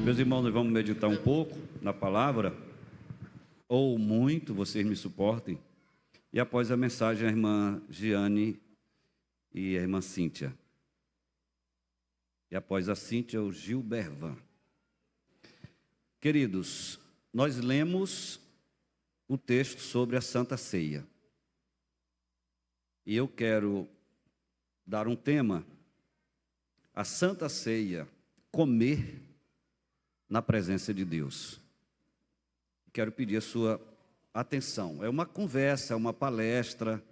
Meus irmãos, nós vamos meditar um pouco na palavra, ou muito, vocês me suportem, e após a mensagem, a irmã Giane e a irmã Cíntia. E após a Cíntia, o Gilbervan. Queridos, nós lemos o texto sobre a Santa Ceia. E eu quero dar um tema, a Santa Ceia, comer na presença de Deus. Quero pedir a sua atenção. É uma conversa, é uma palestra,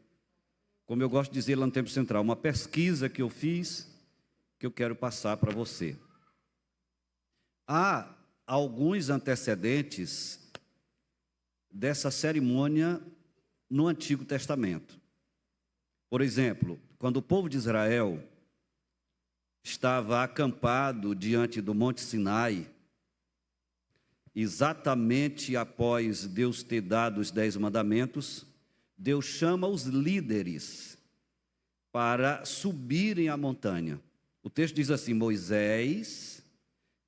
como eu gosto de dizer lá no Tempo Central, uma pesquisa que eu fiz, que eu quero passar para você. Há alguns antecedentes dessa cerimônia no Antigo Testamento. Por exemplo, quando o povo de Israel estava acampado diante do Monte Sinai, exatamente após Deus ter dado os 10 mandamentos, Deus chama os líderes para subirem a montanha. O texto diz assim: Moisés,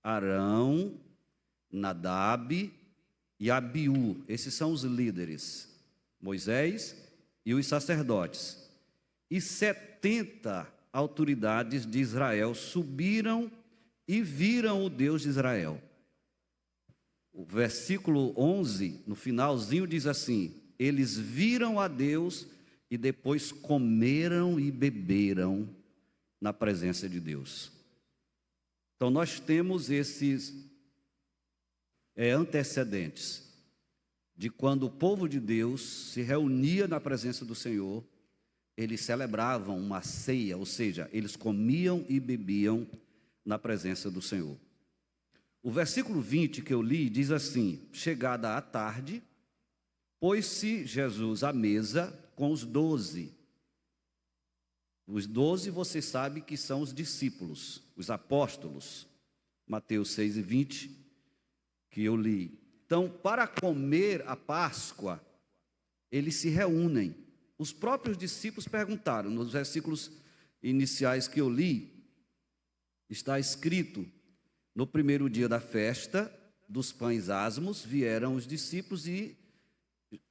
Arão, Nadab e Abiú. Esses são os líderes, Moisés e os sacerdotes. E 70 autoridades de Israel subiram e viram o Deus de Israel. O versículo 11, no finalzinho, diz assim: eles viram a Deus e depois comeram e beberam na presença de Deus. Então nós temos esses antecedentes de quando o povo de Deus se reunia na presença do Senhor, eles celebravam uma ceia, ou seja, eles comiam e bebiam na presença do Senhor. O versículo 20 que eu li diz assim: chegada a tarde, pôs-se Jesus à mesa com os 12. Os 12, você sabe que são os discípulos, os apóstolos. Mateus 6:20, que eu li. Então, para comer a Páscoa, eles se reúnem. Os próprios discípulos perguntaram, nos versículos iniciais que eu li, está escrito: no primeiro dia da festa dos pães asmos, vieram os discípulos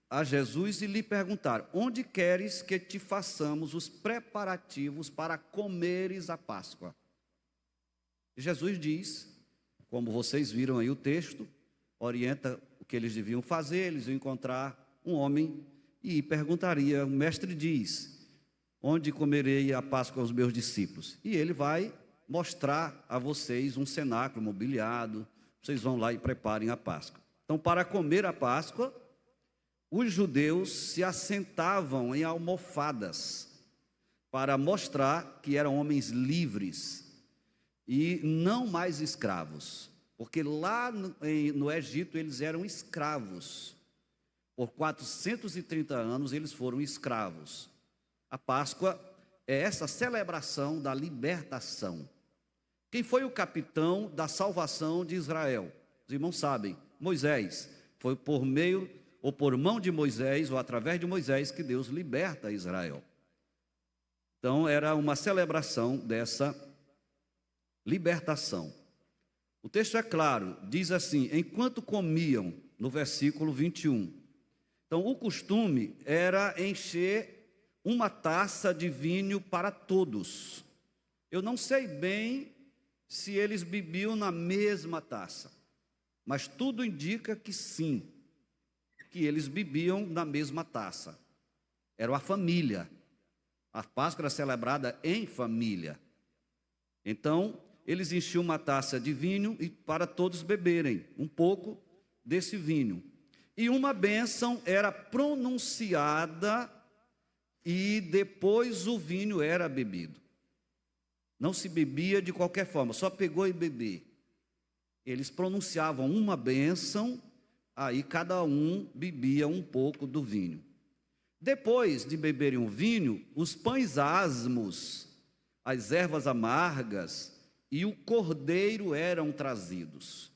a Jesus e lhe perguntaram: onde queres que te façamos os preparativos para comeres a Páscoa? Jesus diz, como vocês viram aí o texto, orienta o que eles deviam fazer. Eles iam encontrar um homem e perguntaria: o mestre diz, onde comerei a Páscoa aos meus discípulos? E ele vai mostrar a vocês um cenáculo mobiliado, vocês vão lá e preparem a Páscoa. Então, para comer a Páscoa, os judeus se assentavam em almofadas, para mostrar que eram homens livres e não mais escravos, porque lá no Egito eles eram escravos. Por 430 anos eles foram escravos. A Páscoa é essa celebração da libertação. Quem foi o capitão da salvação de Israel? Os irmãos sabem, Moisés. Foi por meio ou por mão de Moisés, ou através de Moisés, que Deus liberta Israel. Então era uma celebração dessa libertação. O texto é claro, diz assim: enquanto comiam, no versículo 21. Então o costume era encher uma taça de vinho para todos. Eu não sei bem se eles bebiam na mesma taça, mas tudo indica que sim, que eles bebiam na mesma taça. Era a família. A Páscoa era celebrada em família. Então, eles enchiam uma taça de vinho e para todos beberem um pouco desse vinho. E uma bênção era pronunciada e depois o vinho era bebido. Não se bebia de qualquer forma, só pegou e beber. Eles pronunciavam uma bênção, aí cada um bebia um pouco do vinho. Depois de beberem o vinho, os pães asmos, as ervas amargas e o cordeiro eram trazidos.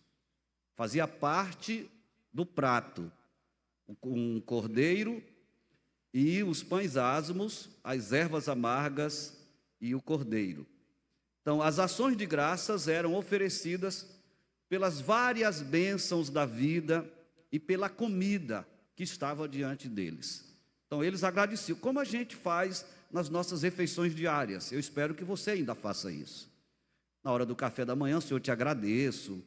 Fazia parte do prato, um cordeiro e os pães asmos, as ervas amargas e o cordeiro. Então, as ações de graças eram oferecidas pelas várias bênçãos da vida e pela comida que estava diante deles. Então eles agradeciam, como a gente faz nas nossas refeições diárias. Eu espero que você ainda faça isso. Na hora do café da manhã, Senhor, eu te agradeço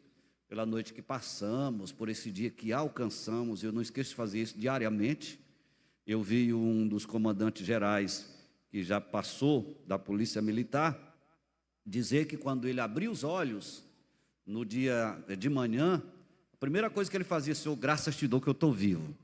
pela noite que passamos, por esse dia que alcançamos. Eu não esqueço de fazer isso diariamente. Eu vi um dos comandantes gerais que já passou da Polícia Militar dizer que quando ele abriu os olhos no dia de manhã, a primeira coisa que ele fazia: Senhor, graças te dou que eu estou vivo.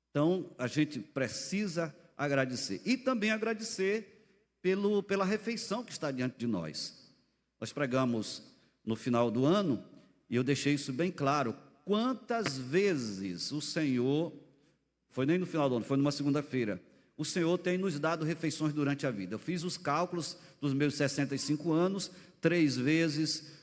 Então a gente precisa agradecer e também agradecer pela refeição que está diante de nós. Nós pregamos no final do ano e eu deixei isso bem claro. Quantas vezes o Senhor, foi nem no final do ano, foi numa segunda-feira, o Senhor tem nos dado refeições durante a vida. Eu fiz os cálculos dos meus 65 anos, 3 vezes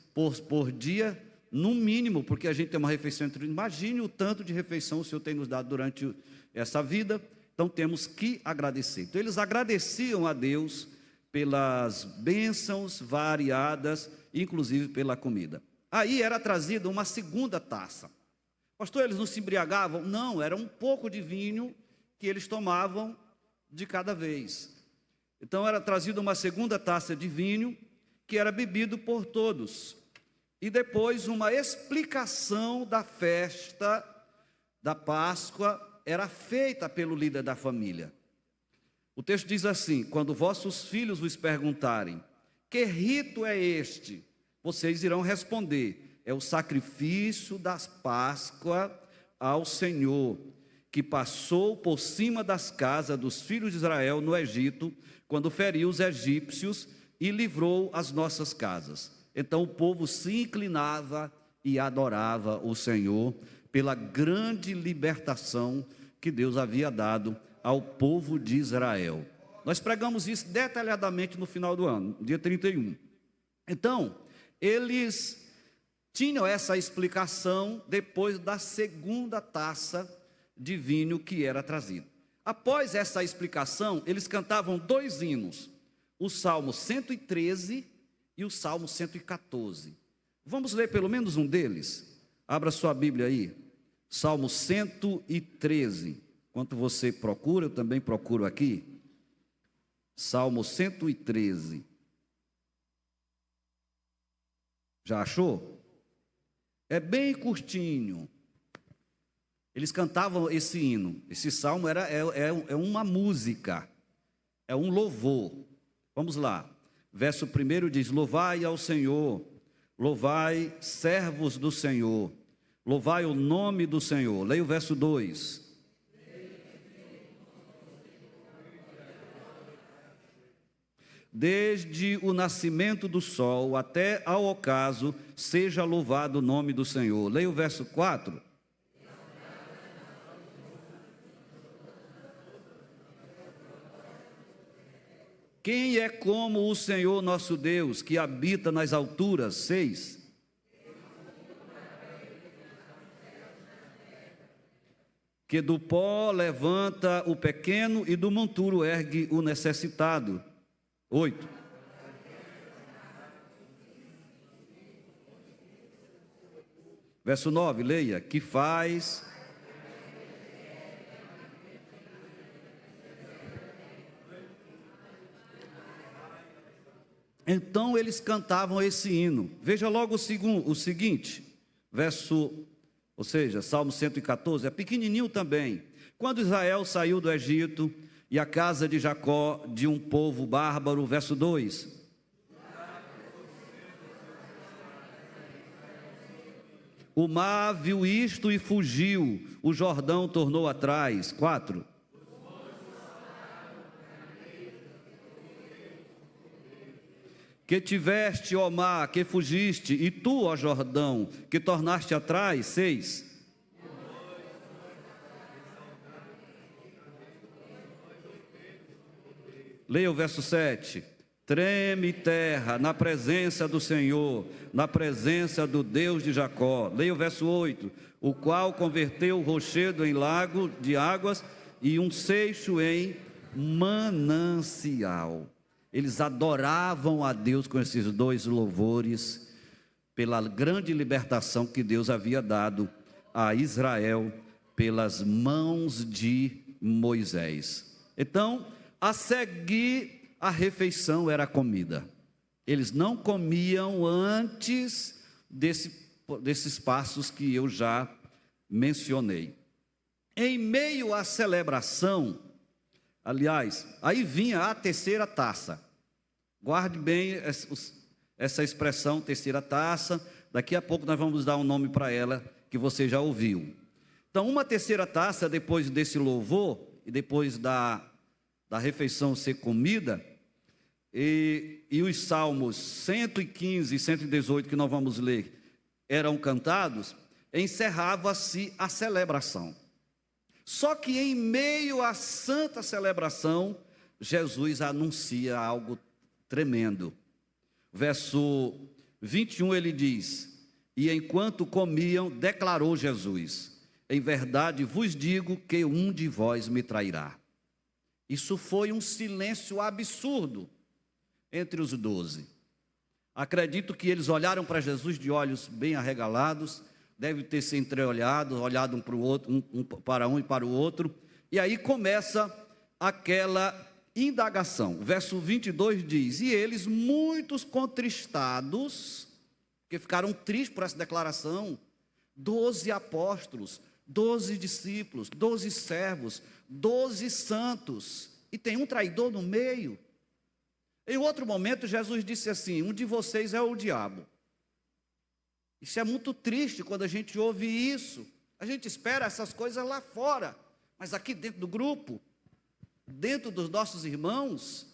por dia, no mínimo, porque a gente tem uma refeição entre. Imagine o tanto de refeição o Senhor tem nos dado durante essa vida. Então temos que agradecer. Então eles agradeciam a Deus pelas bênçãos variadas, inclusive pela comida. Aí era trazida uma segunda taça. Pastor, eles não se embriagavam? Não, era um pouco de vinho que eles tomavam de cada vez. Então era trazida uma segunda taça de vinho que era bebido por todos. E depois uma explicação da festa da Páscoa era feita pelo líder da família. O texto diz assim: quando vossos filhos vos perguntarem, que rito é este? Vocês irão responder: é o sacrifício da Páscoa ao Senhor, que passou por cima das casas dos filhos de Israel no Egito, quando feriu os egípcios e livrou as nossas casas. Então o povo se inclinava e adorava o Senhor pela grande libertação que Deus havia dado ao povo de Israel. Nós pregamos isso detalhadamente no final do ano, dia 31. Então, eles tinham essa explicação depois da segunda taça de vinho que era trazida. Após essa explicação, eles cantavam 2 hinos, o Salmo 113 e o Salmo 114. Vamos ler pelo menos um deles? Abra sua Bíblia aí, Salmo 113. Enquanto você procura, eu também procuro aqui. Salmo 113. Já achou? É bem curtinho. Eles cantavam esse hino. Esse salmo é uma música, é um louvor. Vamos lá. Verso 1 diz: louvai ao Senhor, louvai servos do Senhor, louvai o nome do Senhor. Leia o verso 2. Desde o nascimento do sol até ao ocaso, seja louvado o nome do Senhor. Leia o verso 4. Quem é como o Senhor nosso Deus, que habita nas alturas? 6. Que do pó levanta o pequeno e do monturo ergue o necessitado. 8. Verso 9, leia. Que faz... Então eles cantavam esse hino. Veja logo o seguinte, Salmo 114, é pequenininho também. Quando Israel saiu do Egito e a casa de Jacó de um povo bárbaro, verso 2. O mar viu isto e fugiu, o Jordão tornou atrás. 4. Que tiveste, ó mar, que fugiste, e tu, ó Jordão, que tornaste atrás. 6. Leia o verso 7. Treme terra na presença do Senhor, na presença do Deus de Jacó. Leia o verso 8. O qual converteu o rochedo em lago de águas e um seixo em manancial. Eles adoravam a Deus com esses 2 louvores, pela grande libertação que Deus havia dado a Israel pelas mãos de Moisés. Então, a seguir a refeição era a comida. Eles não comiam antes desses passos que eu já mencionei. Em meio à celebração, aliás, aí vinha a terceira taça. Guarde bem essa expressão, terceira taça. Daqui a pouco nós vamos dar um nome para ela, que você já ouviu. Então, uma terceira taça, depois desse louvor, e depois da refeição ser comida, e os salmos 115 e 118, que nós vamos ler, eram cantados, encerrava-se a celebração. Só que em meio à santa celebração, Jesus anuncia algo tremendo. Verso 21 ele diz: e enquanto comiam, declarou Jesus: em verdade vos digo que um de vós me trairá. Isso foi um silêncio absurdo entre os 12. Acredito que eles olharam para Jesus de olhos bem arregalados, deve ter se entreolhado, olhado um para o outro, para um e para o outro, e aí começa aquela indagação. Verso 22 diz: e eles, muitos contristados, que ficaram tristes por essa declaração, 12 apóstolos, 12 discípulos, 12 servos, 12 santos, e tem um traidor no meio. Em outro momento, Jesus disse assim: um de vocês é o diabo. Isso é muito triste quando a gente ouve isso. A gente espera essas coisas lá fora, mas aqui dentro do grupo, dentro dos nossos irmãos,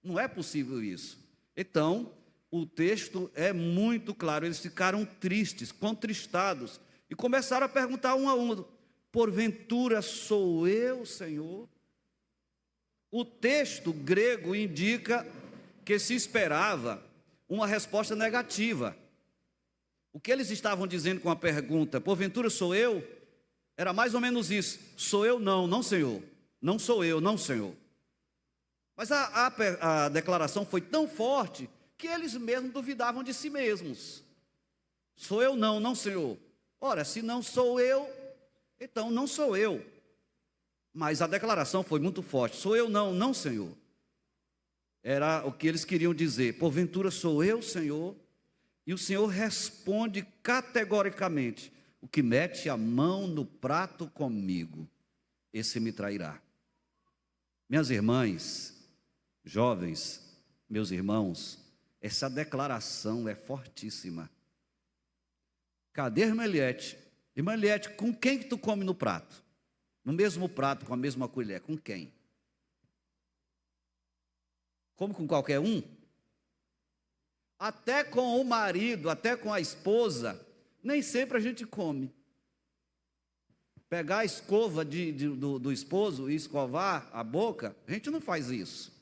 não é possível isso. Então, o texto é muito claro. Eles ficaram tristes, contristados, e começaram a perguntar um a um: porventura sou eu, Senhor? O texto grego indica que se esperava uma resposta negativa. O que eles estavam dizendo com a pergunta, porventura sou eu? Era mais ou menos isso: sou eu não, não Senhor. Não sou eu, não Senhor. Mas a declaração foi tão forte que eles mesmos duvidavam de si mesmos. Sou eu não, não Senhor. Ora, se não sou eu, então não sou eu. Mas a declaração foi muito forte: sou eu não, não Senhor. Era o que eles queriam dizer: porventura sou eu, Senhor? E o Senhor responde categoricamente: o que mete a mão no prato comigo, esse me trairá. Minhas irmãs, jovens, meus irmãos, essa declaração é fortíssima. Cadê irmã Eliette? Irmã Eliette, com quem que tu come no prato? No mesmo prato, com a mesma colher, com quem? Come com qualquer um? Até com o marido, até com a esposa, nem sempre a gente come. Pegar a escova do esposo e escovar a boca, a gente não faz isso.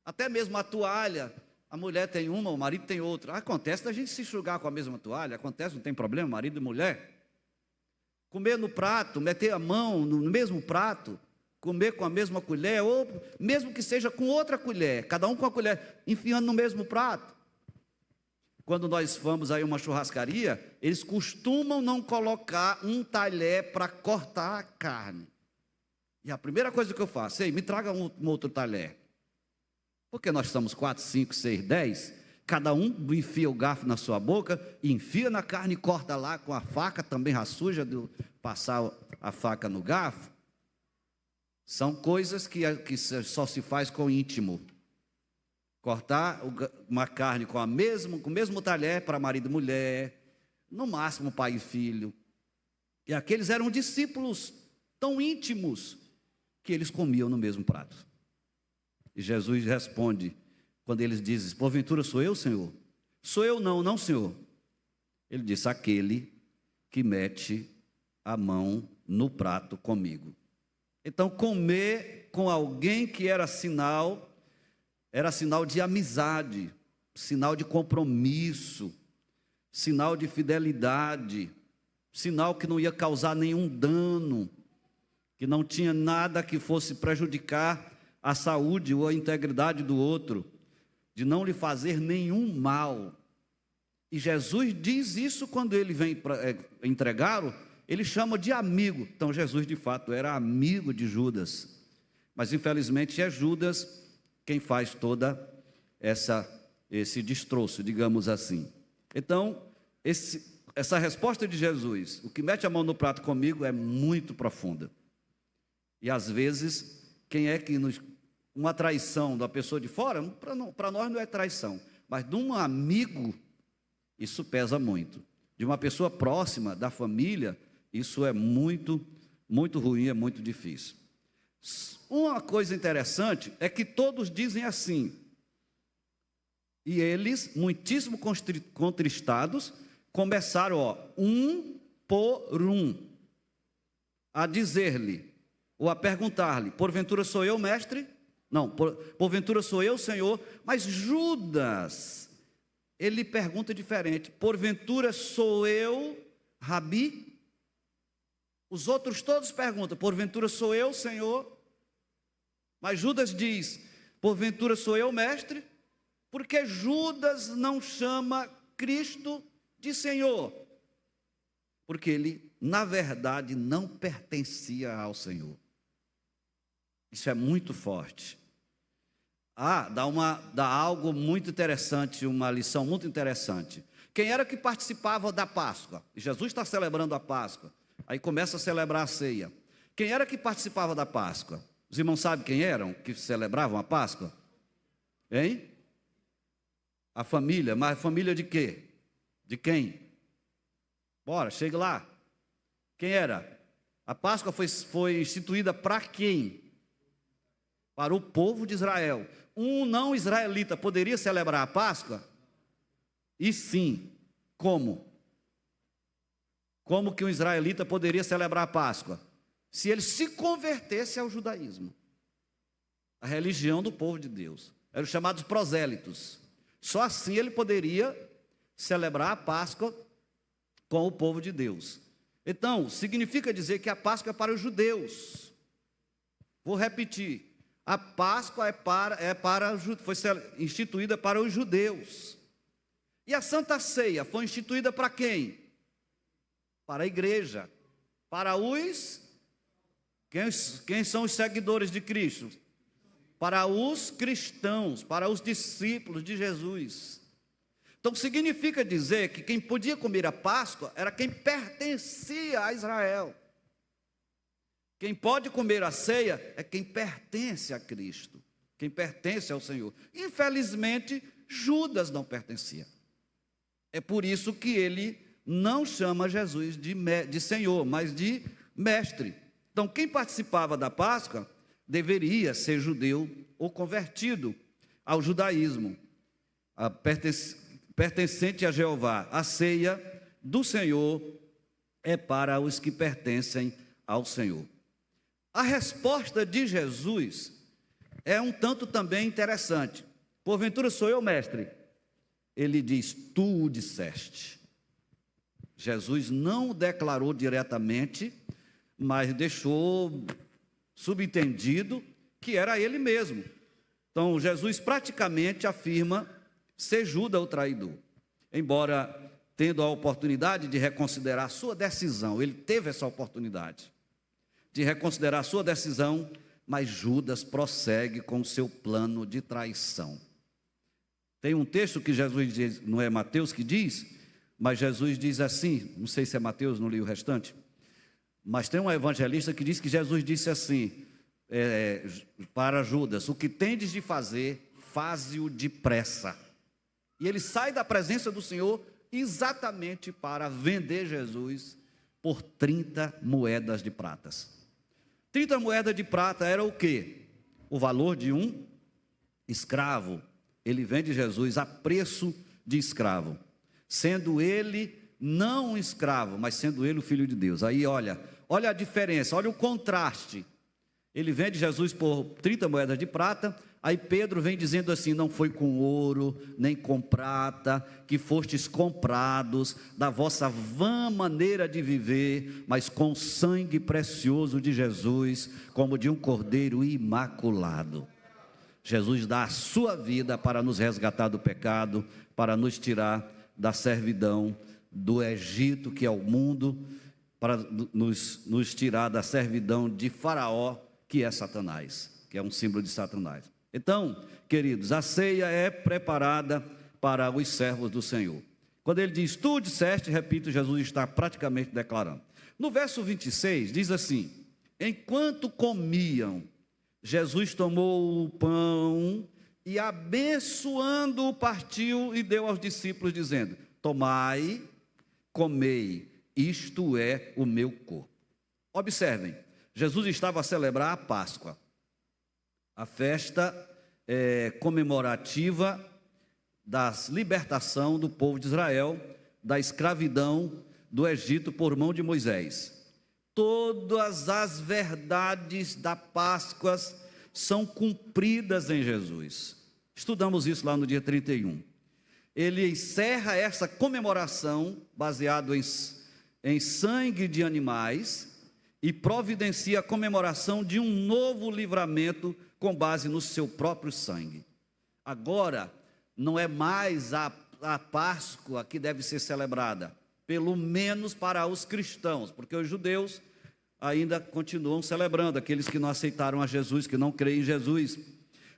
Até mesmo a toalha, a mulher tem uma, o marido tem outra. Acontece da gente se enxugar com a mesma toalha, acontece, não tem problema, marido e mulher. Comer no prato, meter a mão no mesmo prato, comer com a mesma colher, ou mesmo que seja com outra colher, cada um com a colher, enfiando no mesmo prato. Quando nós vamos aí a uma churrascaria, eles costumam não colocar um talher para cortar a carne. E a primeira coisa que eu faço: ei, me traga um outro talher. Porque nós estamos 4, 5, 6, 10, cada um enfia o garfo na sua boca, enfia na carne e corta lá com a faca, também a suja de passar a faca no garfo. São coisas que só se faz com o íntimo. Cortar uma carne com o mesmo talher para marido e mulher, no máximo pai e filho. E aqueles eram discípulos tão íntimos que eles comiam no mesmo prato. E Jesus responde, quando eles dizem: porventura sou eu, Senhor? Sou eu não, não Senhor. Ele disse: aquele que mete a mão no prato comigo. Então, comer com alguém que era sinal de amizade, sinal de compromisso, sinal de fidelidade, sinal que não ia causar nenhum dano, que não tinha nada que fosse prejudicar a saúde ou a integridade do outro, de não lhe fazer nenhum mal. E Jesus diz isso quando ele vem para entregá-lo, ele chama de amigo. Então Jesus de fato era amigo de Judas. Mas infelizmente é Judas quem faz toda esse destroço, digamos assim. Então, essa resposta de Jesus, o que mete a mão no prato comigo, é muito profunda. E às vezes, quem é que uma traição da pessoa de fora, para nós não é traição, mas de um amigo, isso pesa muito. De uma pessoa próxima, da família, isso é muito, muito ruim, é muito difícil. Uma coisa interessante é que todos dizem assim, e eles, muitíssimo contristados, começaram, um por um, a dizer-lhe, ou a perguntar-lhe, porventura sou eu, mestre? Não, porventura sou eu, Senhor? Mas Judas, ele pergunta diferente, porventura sou eu, Rabi? Os outros todos perguntam, porventura sou eu, Senhor? Mas Judas diz, porventura sou eu, mestre? Porque Judas não chama Cristo de Senhor, porque ele, na verdade, não pertencia ao Senhor. Isso é muito forte. Dá algo muito interessante, uma lição muito interessante. Quem era que participava da Páscoa? Jesus está celebrando a Páscoa, aí começa a celebrar a ceia. Quem era que participava da Páscoa? Os irmãos sabem quem eram que celebravam a Páscoa? Hein? A família, mas a família de quê? De quem? Bora, chegue lá. Quem era? A Páscoa foi instituída para quem? Para o povo de Israel. Um não israelita poderia celebrar a Páscoa? E sim, como? Como que um israelita poderia celebrar a Páscoa? Se ele se convertesse ao judaísmo, a religião do povo de Deus. Eram chamados prosélitos. Só assim ele poderia celebrar a Páscoa com o povo de Deus. Então, significa dizer que a Páscoa é para os judeus. Vou repetir. A Páscoa foi instituída para os judeus. E a Santa Ceia foi instituída para quem? Para a igreja. Para quem são os seguidores de Cristo? Para os cristãos, para os discípulos de Jesus. Então significa dizer que quem podia comer a Páscoa era quem pertencia a Israel. Quem pode comer a ceia é quem pertence a Cristo, quem pertence ao Senhor. Infelizmente, Judas não pertencia. É por isso que ele não chama Jesus de Senhor, mas de mestre. Então, quem participava da Páscoa deveria ser judeu ou convertido ao judaísmo, pertencente a Jeová. A ceia do Senhor é para os que pertencem ao Senhor. A resposta de Jesus é um tanto também interessante. Porventura sou eu, mestre? Ele diz, tu o disseste. Jesus não declarou diretamente, mas deixou subentendido que era ele mesmo. Então, Jesus praticamente afirma ser Judas o traidor. Embora tendo a oportunidade de reconsiderar a sua decisão, ele teve essa oportunidade de reconsiderar a sua decisão, mas Judas prossegue com o seu plano de traição. Tem um texto que Jesus diz, não é Mateus que diz, mas Jesus diz assim, não sei se é Mateus, não li o restante, mas tem um evangelista que diz que Jesus disse assim, para Judas, o que tendes de fazer, faze-o depressa. E ele sai da presença do Senhor exatamente para vender Jesus por 30 moedas de pratas. 30 moedas de prata era o quê? O valor de um escravo. Ele vende Jesus a preço de escravo, sendo ele não um escravo, mas sendo ele o Filho de Deus. Aí olha a diferença, olha o contraste. Ele vende Jesus por 30 moedas de prata, aí Pedro vem dizendo assim, não foi com ouro, nem com prata, que fostes comprados da vossa vã maneira de viver, mas com sangue precioso de Jesus, como de um cordeiro imaculado. Jesus dá a sua vida para nos resgatar do pecado, para nos tirar da servidão do Egito, que é o mundo, para nos tirar da servidão de Faraó, que é Satanás, que é um símbolo de Satanás. Então, queridos, a ceia é preparada para os servos do Senhor. Quando ele diz, tu disseste, repito, Jesus está praticamente declarando. No verso 26, diz assim, enquanto comiam, Jesus tomou o pão e abençoando-o partiu e deu aos discípulos, dizendo, tomai, comei, isto é o meu corpo. Observem, Jesus estava a celebrar a Páscoa, a festa comemorativa da libertação do povo de Israel, da escravidão do Egito por mão de Moisés. Todas as verdades da Páscoa são cumpridas em Jesus. Estudamos isso lá no dia 31. Ele encerra essa comemoração, baseado em sangue de animais, e providencia a comemoração de um novo livramento com base no seu próprio sangue. Agora, não é mais a Páscoa que deve ser celebrada, pelo menos para os cristãos, porque os judeus ainda continuam celebrando, aqueles que não aceitaram a Jesus, que não creem em Jesus.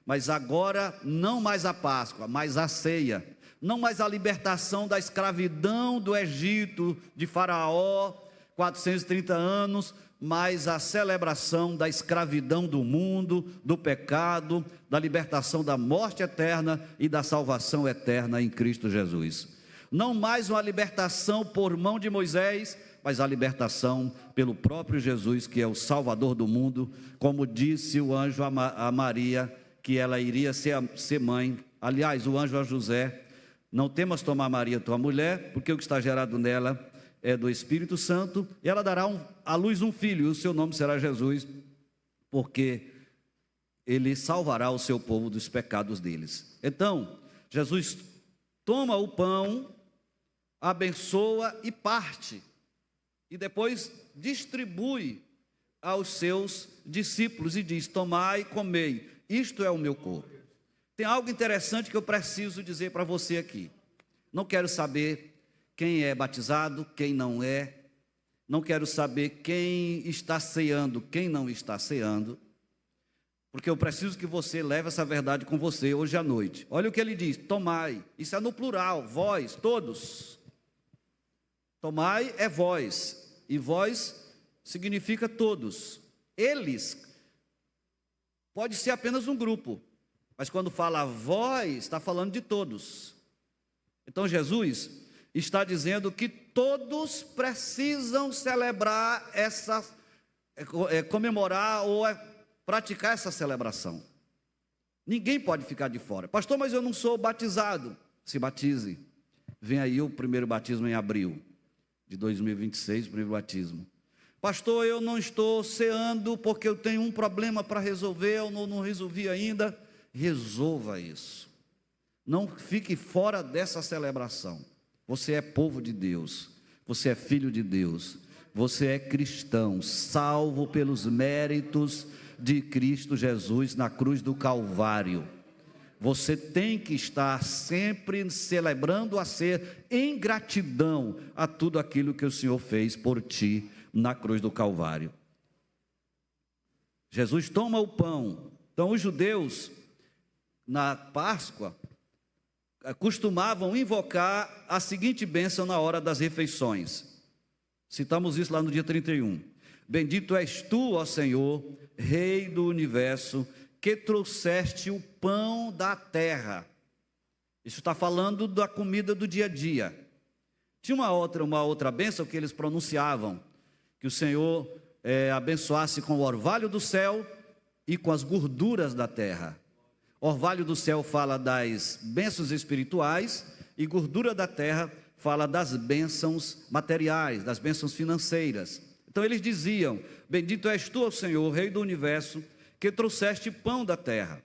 Mas agora, não mais a Páscoa, mas a ceia, não mais a libertação da escravidão do Egito, de Faraó, 430 anos, mas a celebração da escravidão do mundo, do pecado, da libertação da morte eterna e da salvação eterna em Cristo Jesus. Não mais uma libertação por mão de Moisés, mas a libertação pelo próprio Jesus, que é o Salvador do mundo, como disse o anjo a Maria, que ela iria ser mãe. Aliás, o anjo a José, não temas tomar Maria tua mulher, porque o que está gerado nela é do Espírito Santo, e ela dará à luz um filho, e o seu nome será Jesus, porque ele salvará o seu povo dos pecados deles. Então, Jesus toma o pão, abençoa e parte, e depois distribui aos seus discípulos e diz, tomai e comei, isto é o meu corpo. Tem algo interessante que eu preciso dizer para você aqui. Não quero saber quem é batizado, quem não é. Não quero saber quem está ceando, quem não está ceando. Porque eu preciso que você leve essa verdade com você hoje à noite. Olha o que ele diz, tomai. Isso é no plural, vós, todos. Tomai é vós. E vós significa todos. Eles pode ser apenas um grupo. Mas quando fala vós, está falando de todos. Então Jesus está dizendo que todos precisam celebrar comemorar ou praticar essa celebração. Ninguém pode ficar de fora. Pastor, mas eu não sou batizado. Se batize. Vem aí o primeiro batismo em abril de 2026, o primeiro batismo. Pastor, eu não estou ceando porque eu tenho um problema para resolver, eu não resolvi ainda. Resolva isso. Não fique fora dessa celebração. Você é povo de Deus, você é filho de Deus, você é cristão, salvo pelos méritos de Cristo Jesus na cruz do Calvário. Você tem que estar sempre celebrando a ser em gratidão a tudo aquilo que o Senhor fez por ti na cruz do Calvário. Jesus toma o pão. Então os judeus, na Páscoa, costumavam invocar a seguinte bênção na hora das refeições. Citamos isso lá no dia 31. Bendito és tu, ó Senhor, Rei do universo, que trouxeste o pão da terra. Isso está falando da comida do dia a dia. Tinha uma outra bênção que eles pronunciavam, que o Senhor abençoasse com o orvalho do céu e com as gorduras da terra. Orvalho do céu fala das bênçãos espirituais e gordura da terra fala das bênçãos materiais, das bênçãos financeiras. Então eles diziam, bendito és tu, ó Senhor, Rei do universo, que trouxeste pão da terra.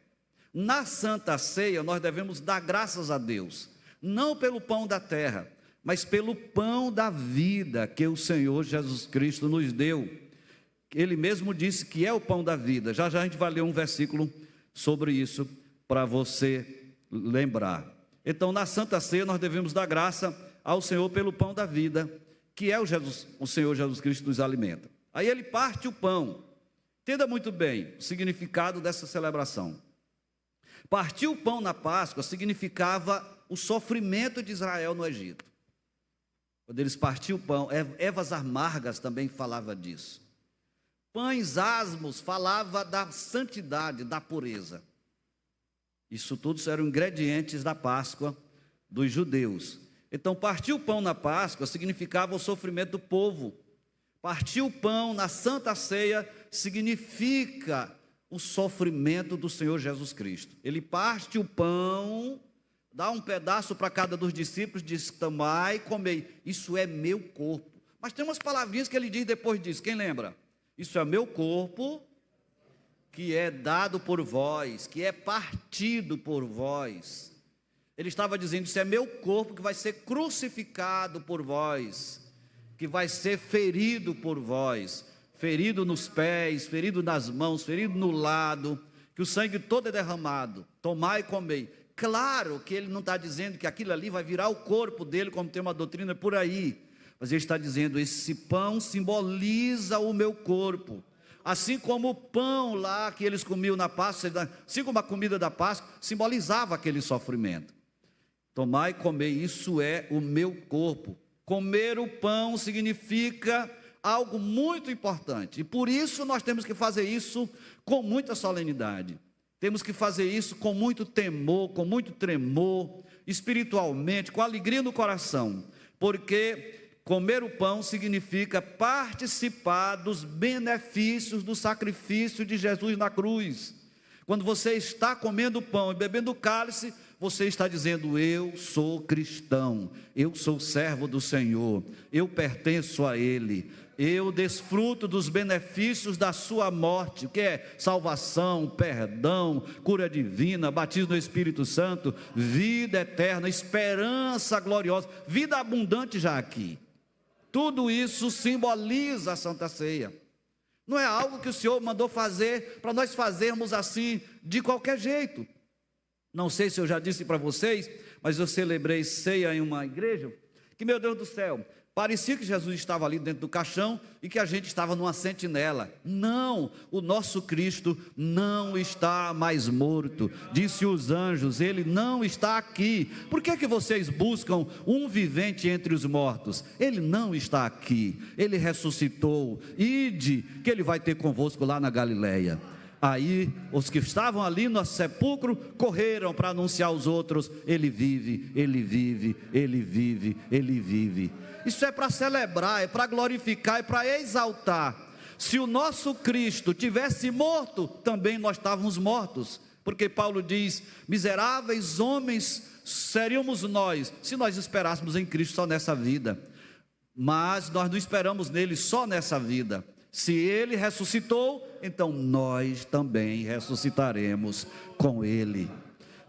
Na Santa Ceia nós devemos dar graças a Deus, não pelo pão da terra, mas pelo pão da vida que o Senhor Jesus Cristo nos deu. Ele mesmo disse que é o pão da vida. Já já a gente vai ler um versículo sobre isso, para você lembrar. Então na Santa Ceia nós devemos dar graça ao Senhor pelo pão da vida, que é o Senhor Jesus Cristo nos alimenta. Aí ele parte o pão. Entenda muito bem o significado dessa celebração. Partir o pão na Páscoa significava o sofrimento de Israel no Egito. Quando eles partiam o pão, ervas amargas também falava disso. Pães asmos falava da santidade, da pureza. Isso tudo eram ingredientes da Páscoa dos judeus. Então, partir o pão na Páscoa significava o sofrimento do povo. Partir o pão na Santa Ceia significa o sofrimento do Senhor Jesus Cristo. Ele parte o pão, dá um pedaço para cada dos discípulos, diz: tomai e comei, isso é meu corpo. Mas tem umas palavrinhas que ele diz depois disso, quem lembra? Isso é meu corpo, que é dado por vós, que é partido por vós. Ele estava dizendo: isso é meu corpo que vai ser crucificado por vós, que vai ser ferido por vós, ferido nos pés, ferido nas mãos, ferido no lado, que o sangue todo é derramado, tomai e comei. Claro que ele não está dizendo que aquilo ali vai virar o corpo dele, como tem uma doutrina por aí, mas ele está dizendo: esse pão simboliza o meu corpo. Assim como o pão lá que eles comiam na Páscoa, assim como a comida da Páscoa simbolizava aquele sofrimento. Tomai e comei, isso é o meu corpo. Comer o pão significa algo muito importante, e por isso nós temos que fazer isso com muita solenidade. Temos que fazer isso com muito temor, com muito tremor, espiritualmente, com alegria no coração, porque comer o pão significa participar dos benefícios do sacrifício de Jesus na cruz. Quando você está comendo o pão e bebendo o cálice, você está dizendo: eu sou cristão, eu sou servo do Senhor, eu pertenço a Ele, eu desfruto dos benefícios da sua morte, que é salvação, perdão, cura divina, batismo no Espírito Santo, vida eterna, esperança gloriosa, vida abundante já aqui. Tudo isso simboliza a Santa Ceia. Não é algo que o Senhor mandou fazer para nós fazermos assim de qualquer jeito. Não sei se eu já disse para vocês, mas eu celebrei ceia em uma igreja, que, meu Deus do céu, parecia que Jesus estava ali dentro do caixão e que a gente estava numa sentinela. Não, o nosso Cristo não está mais morto. Disse os anjos: ele não está aqui. Por que vocês buscam um vivente entre os mortos? Ele não está aqui, ele ressuscitou. Ide, que ele vai ter convosco lá na Galileia. Aí os que estavam ali no sepulcro correram para anunciar aos outros: ele vive, ele vive, ele vive, ele vive. Isso é para celebrar, é para glorificar, é para exaltar. Se o nosso Cristo tivesse morto, também nós estávamos mortos, porque Paulo diz: miseráveis homens seríamos nós, se nós esperássemos em Cristo só nessa vida. Mas nós não esperamos nele só nessa vida. Se ele ressuscitou, então nós também ressuscitaremos com ele.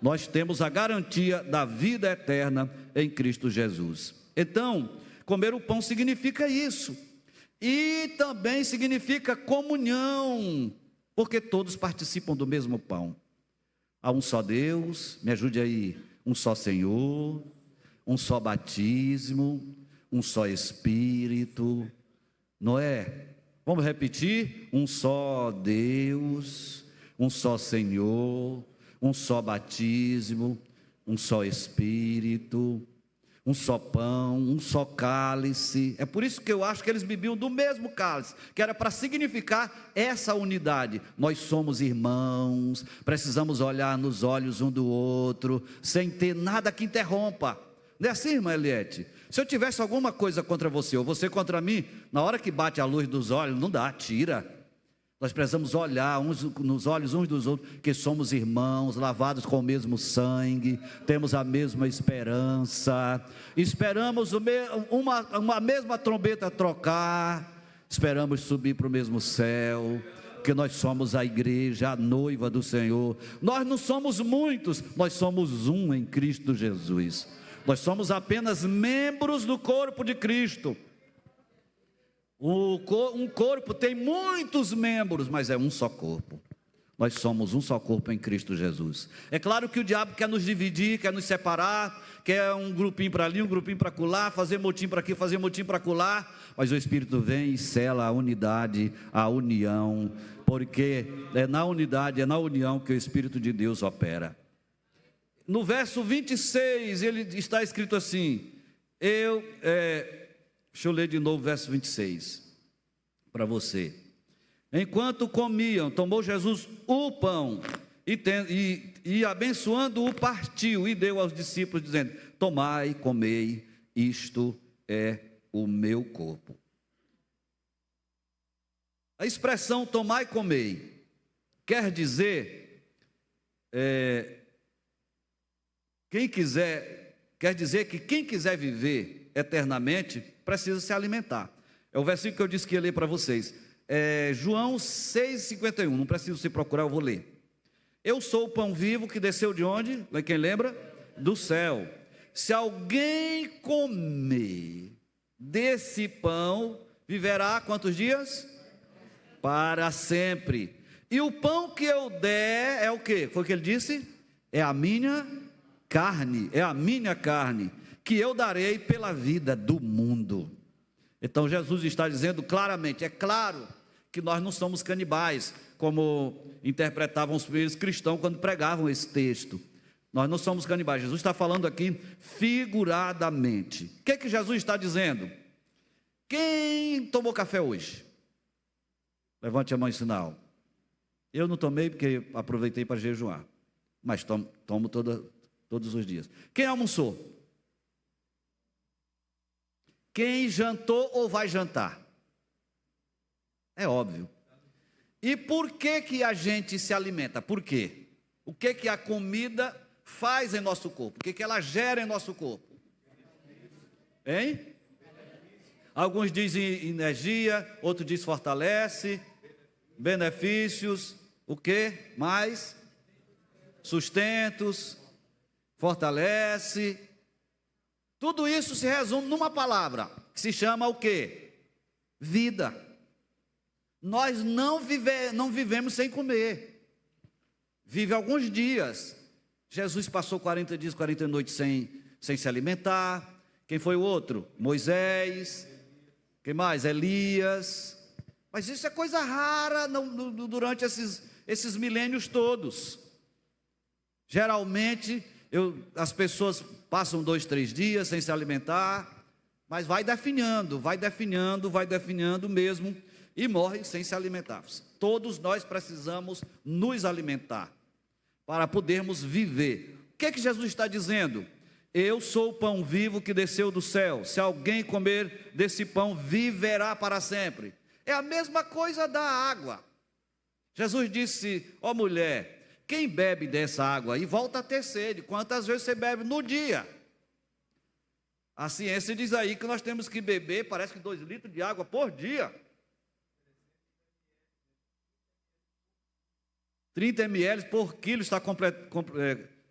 Nós temos a garantia da vida eterna em Cristo Jesus. Então, comer o pão significa isso. E também significa comunhão, porque todos participam do mesmo pão. Há um só Deus, me ajude aí, um só Senhor, um só batismo, um só Espírito, não é? Vamos repetir: um só Deus, um só Senhor, um só batismo, um só Espírito, um só pão, um só cálice. É por isso que eu acho que eles bebiam do mesmo cálice, que era para significar essa unidade. Nós somos irmãos, precisamos olhar nos olhos um do outro, sem ter nada que interrompa. Não é assim, irmã Eliette? Se eu tivesse alguma coisa contra você, ou você contra mim, na hora que bate a luz dos olhos, não dá, tira. Nós precisamos olhar uns nos olhos uns dos outros, que somos irmãos, lavados com o mesmo sangue, temos a mesma esperança, esperamos uma mesma trombeta trocar, esperamos subir para o mesmo céu, porque nós somos a igreja, a noiva do Senhor. Nós não somos muitos, nós somos um em Cristo Jesus. Nós somos apenas membros do corpo de Cristo. Um corpo tem muitos membros, mas é um só corpo. Nós somos um só corpo em Cristo Jesus. É claro que o diabo quer nos dividir, quer nos separar, quer um grupinho para ali, um grupinho para acolá, fazer motim para aqui, fazer motim para acolá, mas o Espírito vem e sela a unidade, a união, porque é na unidade, é na união que o Espírito de Deus opera. No verso 26, ele está escrito assim, deixa eu ler de novo o verso 26, para você. Enquanto comiam, tomou Jesus o pão e abençoando-o, partiu e deu aos discípulos, dizendo: tomai, comei, isto é o meu corpo. A expressão tomai e comei quer dizer, quer dizer que quem quiser viver eternamente precisa se alimentar. É o versículo que eu disse que ia ler para vocês. João 6,51, não preciso se procurar, eu vou ler. Eu sou o pão vivo que desceu de onde? Quem lembra? Do céu. Se alguém comer desse pão, viverá quantos dias? Para sempre. E o pão que eu der é o quê? Foi o que ele disse? É a minha carne, que eu darei pela vida do mundo. Então Jesus está dizendo claramente, é claro que nós não somos canibais, como interpretavam os primeiros cristãos quando pregavam esse texto. Nós não somos canibais. Jesus está falando aqui figuradamente. O que é que Jesus está dizendo? Quem tomou café hoje? Levante a mão em sinal. Eu não tomei porque aproveitei para jejuar, mas tomo todos os dias. Quem almoçou? Quem jantou ou vai jantar? É óbvio. E por que a gente se alimenta? Por quê? O que a comida faz em nosso corpo? O que ela gera em nosso corpo? Hein? Alguns dizem energia, outros dizem fortalece, benefícios, o que mais? Sustentos, fortalece. Tudo isso se resume numa palavra, que se chama o quê? Vida. Nós não vivemos sem comer. Vive alguns dias. Jesus passou 40 dias, 40 noites sem se alimentar. Quem foi o outro? Moisés. Quem mais? Elias. Mas isso é coisa rara durante esses milênios todos. Geralmente, as pessoas passam 2, 3 dias sem se alimentar, mas vai definhando mesmo, e morre sem se alimentar. Todos nós precisamos nos alimentar, para podermos viver. O que é que Jesus está dizendo? Eu sou o pão vivo que desceu do céu, se alguém comer desse pão, viverá para sempre. É a mesma coisa da água. Jesus disse, ó mulher, quem bebe dessa água aí volta a ter sede. Quantas vezes você bebe no dia? A ciência diz aí que nós temos que beber, parece que 2 litros de água por dia. 30 ml por quilo, está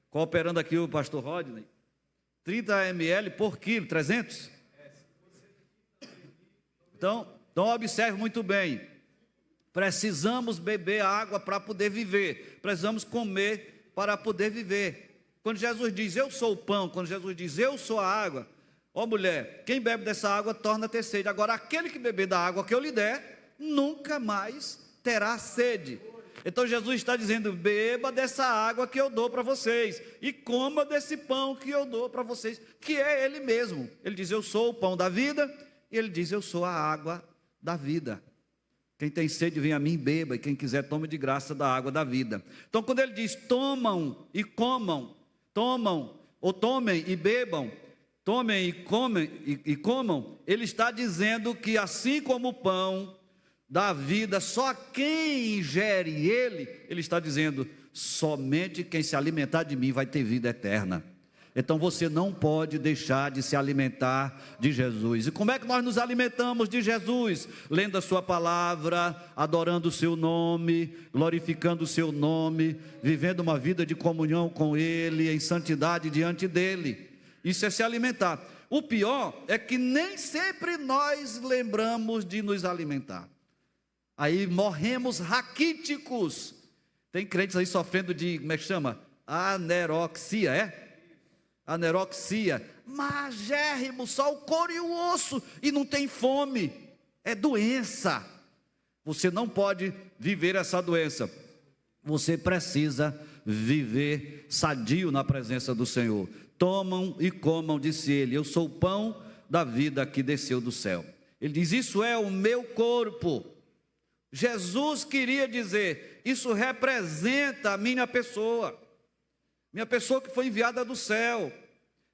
cooperando aqui o pastor Rodney. 30 ml por quilo, 300? Então observe muito bem. Precisamos beber água para poder viver. Precisamos comer para poder viver. Quando Jesus diz, eu sou o pão, quando Jesus diz, eu sou a água, ó mulher, quem bebe dessa água torna a ter sede. Agora, aquele que beber da água que eu lhe der, nunca mais terá sede. Então Jesus está dizendo, beba dessa água que eu dou para vocês, e coma desse pão que eu dou para vocês, que é Ele mesmo. Ele diz, eu sou o pão da vida, e Ele diz, eu sou a água da vida. Quem tem sede, vem a mim, beba, e quem quiser, tome de graça da água da vida. Então quando Ele diz, tomam e comam, ou tomem e bebam, tomem e comam, Ele está dizendo que assim como o pão da vida, só quem ingere ele está dizendo, somente quem se alimentar de mim vai ter vida eterna. Então você não pode deixar de se alimentar de Jesus. E como é que nós nos alimentamos de Jesus? Lendo a sua palavra, adorando o seu nome, glorificando o seu nome, vivendo uma vida de comunhão com Ele, em santidade diante dEle. Isso é se alimentar. O pior é que nem sempre nós lembramos de nos alimentar. Aí morremos raquíticos, Tem crentes aí sofrendo de, como é que chama? Anorexia, é? Anorexia. Magérrimo, só o couro e o osso, e não tem fome. É doença. Você não pode viver essa doença. Você precisa viver sadio na presença do Senhor. Tomam e comam, disse ele, eu sou o pão da vida que desceu do céu. Ele diz, isso é o meu corpo. Jesus queria dizer, isso representa a minha pessoa que foi enviada do céu,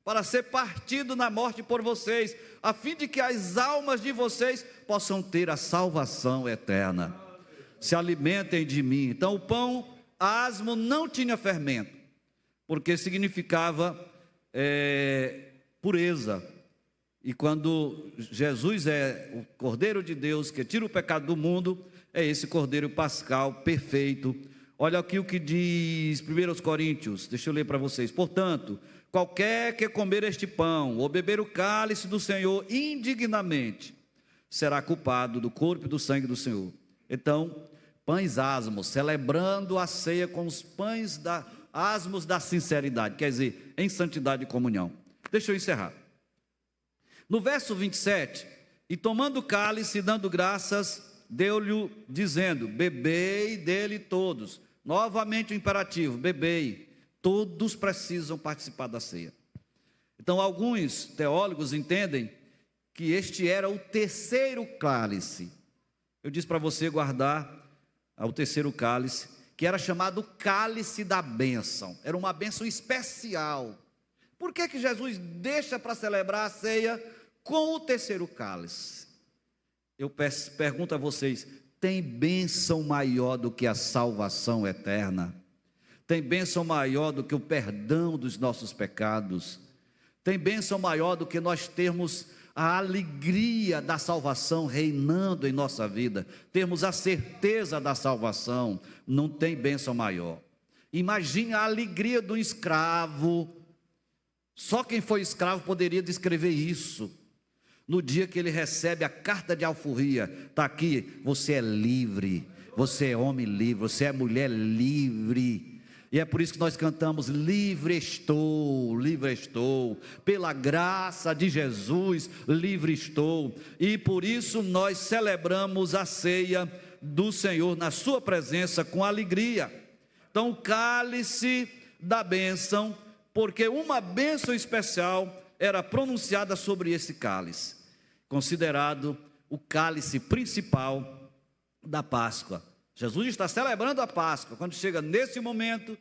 para ser partido na morte por vocês, a fim de que as almas de vocês possam ter a salvação eterna. Se alimentem de mim. Então o pão asmo não tinha fermento, porque significava pureza. E quando Jesus é o Cordeiro de Deus que tira o pecado do mundo, é esse Cordeiro pascal perfeito. Olha aqui o que diz 1 Coríntios, deixa eu ler para vocês. Portanto, qualquer que comer este pão ou beber o cálice do Senhor indignamente, será culpado do corpo e do sangue do Senhor. Então, pães asmos, celebrando a ceia com os pães asmos da sinceridade, quer dizer, em santidade e comunhão. Deixa eu encerrar. No verso 27, e tomando o cálice e dando graças, deu-lhe dizendo, bebei dele todos. Novamente o imperativo, bebei. Todos precisam participar da ceia. Então alguns teólogos entendem que este era o terceiro cálice. Eu disse para você guardar o terceiro cálice, que era chamado cálice da bênção. Era uma bênção especial. Por que Jesus deixa para celebrar a ceia com o terceiro cálice? Eu pergunto a vocês, tem bênção maior do que a salvação eterna? Tem bênção maior do que o perdão dos nossos pecados? Tem bênção maior do que nós termos a alegria da salvação reinando em nossa vida? Termos a certeza da salvação? Não tem bênção maior. Imagine a alegria do escravo. Só quem foi escravo poderia descrever isso. No dia que ele recebe a carta de alforria, está aqui, você é livre, você é homem livre, você é mulher livre. E é por isso que nós cantamos, livre estou, pela graça de Jesus, livre estou. E por isso nós celebramos a ceia do Senhor na sua presença com alegria. Então o cálice da bênção, porque uma bênção especial era pronunciada sobre esse cálice, considerado o cálice principal da Páscoa. Jesus está celebrando a Páscoa. Quando chega nesse momento,